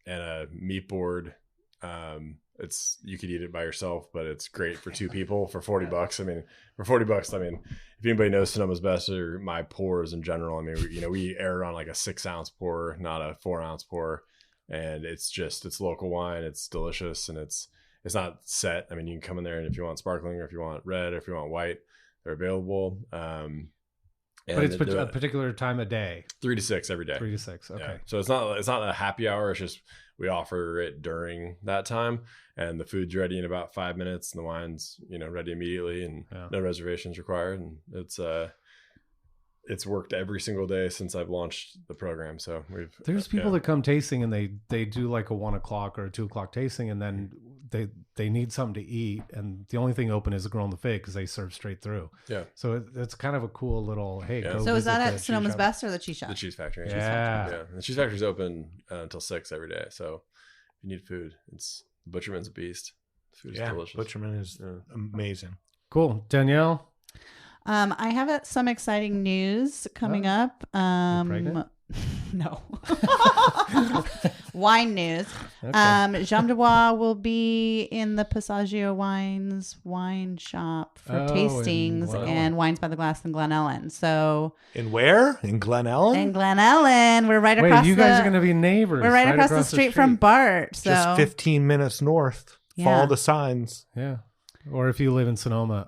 a meat board. You could eat it by yourself, but it's great for 2 people for $40. I mean, for $40, I mean, if anybody knows Sonoma's Best or my pours in general, I mean, we err on like a 6-ounce pour, not a 4-ounce pour, and it's local wine. It's delicious, and it's not set. I mean, you can come in there, and if you want sparkling, or if you want red, or if you want white, they're available. But it's a particular time of day. 3 to 6 every day. 3 to 6. Okay. Yeah. So it's not a happy hour. It's just we offer it during that time, and the food's ready in about 5 minutes, and the wine's ready immediately, and no reservations required. And it's worked every single day since I've launched the program. So there's people that come tasting, and they do like a 1 o'clock or a 2 o'clock tasting, and then they need something to eat, and the only thing open is the grill and the fig, because they serve straight through. Yeah. So it's kind of a cool little go So is that at the Sonoma's Best or the Cheese Shop? The Cheese Factory. Yeah. Yeah. The Cheese Factory's open until 6 every day. So if you need food, Butcherman's a beast. The food is delicious. Butcherman is amazing. Cool. Danielle? I have some exciting news coming up. You're pregnant? No. Wine news. Okay. Jean de Bois will be in the Passaggio Wines wine shop for tastings and Wines by the Glass in Glen Ellen. So in where? In Glen Ellen? In Glen Ellen. We're right across you guys are going to be neighbors. We're right across the street from Bart. So. Just 15 minutes north. Yeah. Follow the signs. Yeah. Or if you live in Sonoma,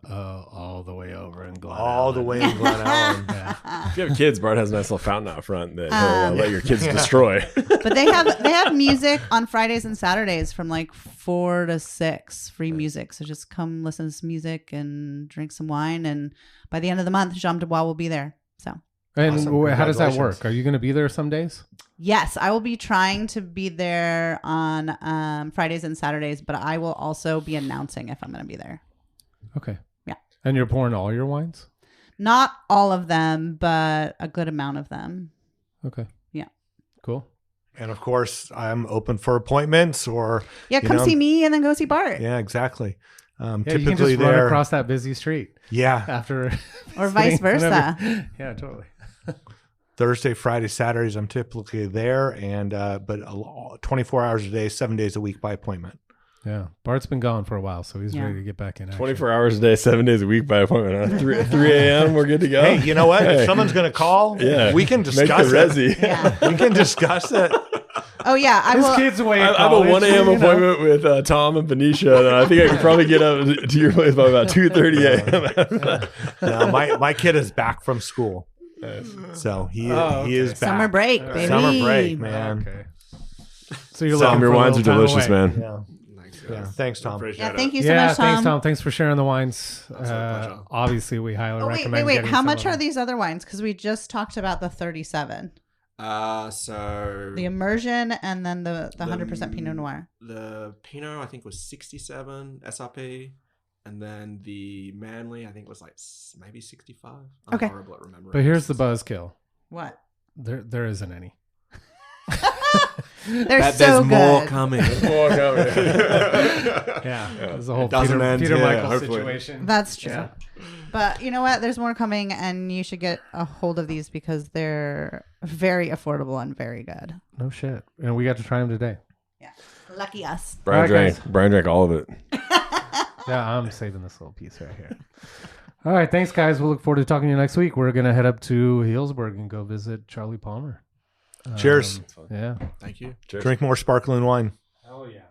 all the way over in Glen Ellen. All the way in Glen Ellen. Yeah. If you have kids, Bart has a nice little fountain out front that he'll let your kids destroy. But they have music on Fridays and Saturdays from like 4 to 6, free music. So just come listen to some music and drink some wine. And by the end of the month, Jean de Bois will be there. So. And awesome. How does that work? Are you going to be there some days? Yes, I will be trying to be there on Fridays and Saturdays, but I will also be announcing if I'm going to be there. Okay. Yeah. And you're pouring all your wines? Not all of them, but a good amount of them. Okay. Yeah. Cool. And of course, I'm open for appointments or... Yeah, come see me and then go see Bart. Yeah, exactly. Typically you can just run across that busy street. Yeah. After... or vice versa. Yeah, totally. Thursday, Friday, Saturdays, I'm typically there, and but 24 hours a day, 7 days a week by appointment. Yeah, Bart's been gone for a while, so he's ready to get back in action. 24 hours a day, 7 days a week by appointment. Huh? 3 a.m. We're good to go. Hey, you know what? If someone's going to call, we can discuss it. Yeah. We can discuss it. Oh yeah, His kid's away. I have a 1 a.m. appointment with Tom and Benicia, and I think I can probably get up to your place by about 2:30 a.m. No, my kid is back from school. Nice. So he is back. Summer break, baby. Summer break, man. Okay. So you're your wines are delicious, man. Yeah. Yeah. Thanks, Tom. Yeah, thank you so much, Tom. Thanks, Tom. Thanks for sharing the wines. Obviously, we highly recommend. Wait. How much are these other wines? Because we just talked about the 37. So the immersion and then the 100% Pinot Noir. The Pinot I think was 67 SRP. And then the Manly, I think, was like maybe 65. I'm horrible at remembering. But here's the buzzkill. What? There isn't any. There's more coming. More coming. Yeah. There's a whole Peter Michael situation. That's true. Yeah. But you know what? There's more coming, and you should get a hold of these because they're very affordable and very good. No shit. And we got to try them today. Yeah. Lucky us. Brian drank all of it. Yeah, I'm saving this little piece right here. All right, thanks, guys. We'll look forward to talking to you next week. We're going to head up to Healdsburg and go visit Charlie Palmer. Cheers. Yeah. Thank you. Cheers. Drink more sparkling wine. Hell yeah.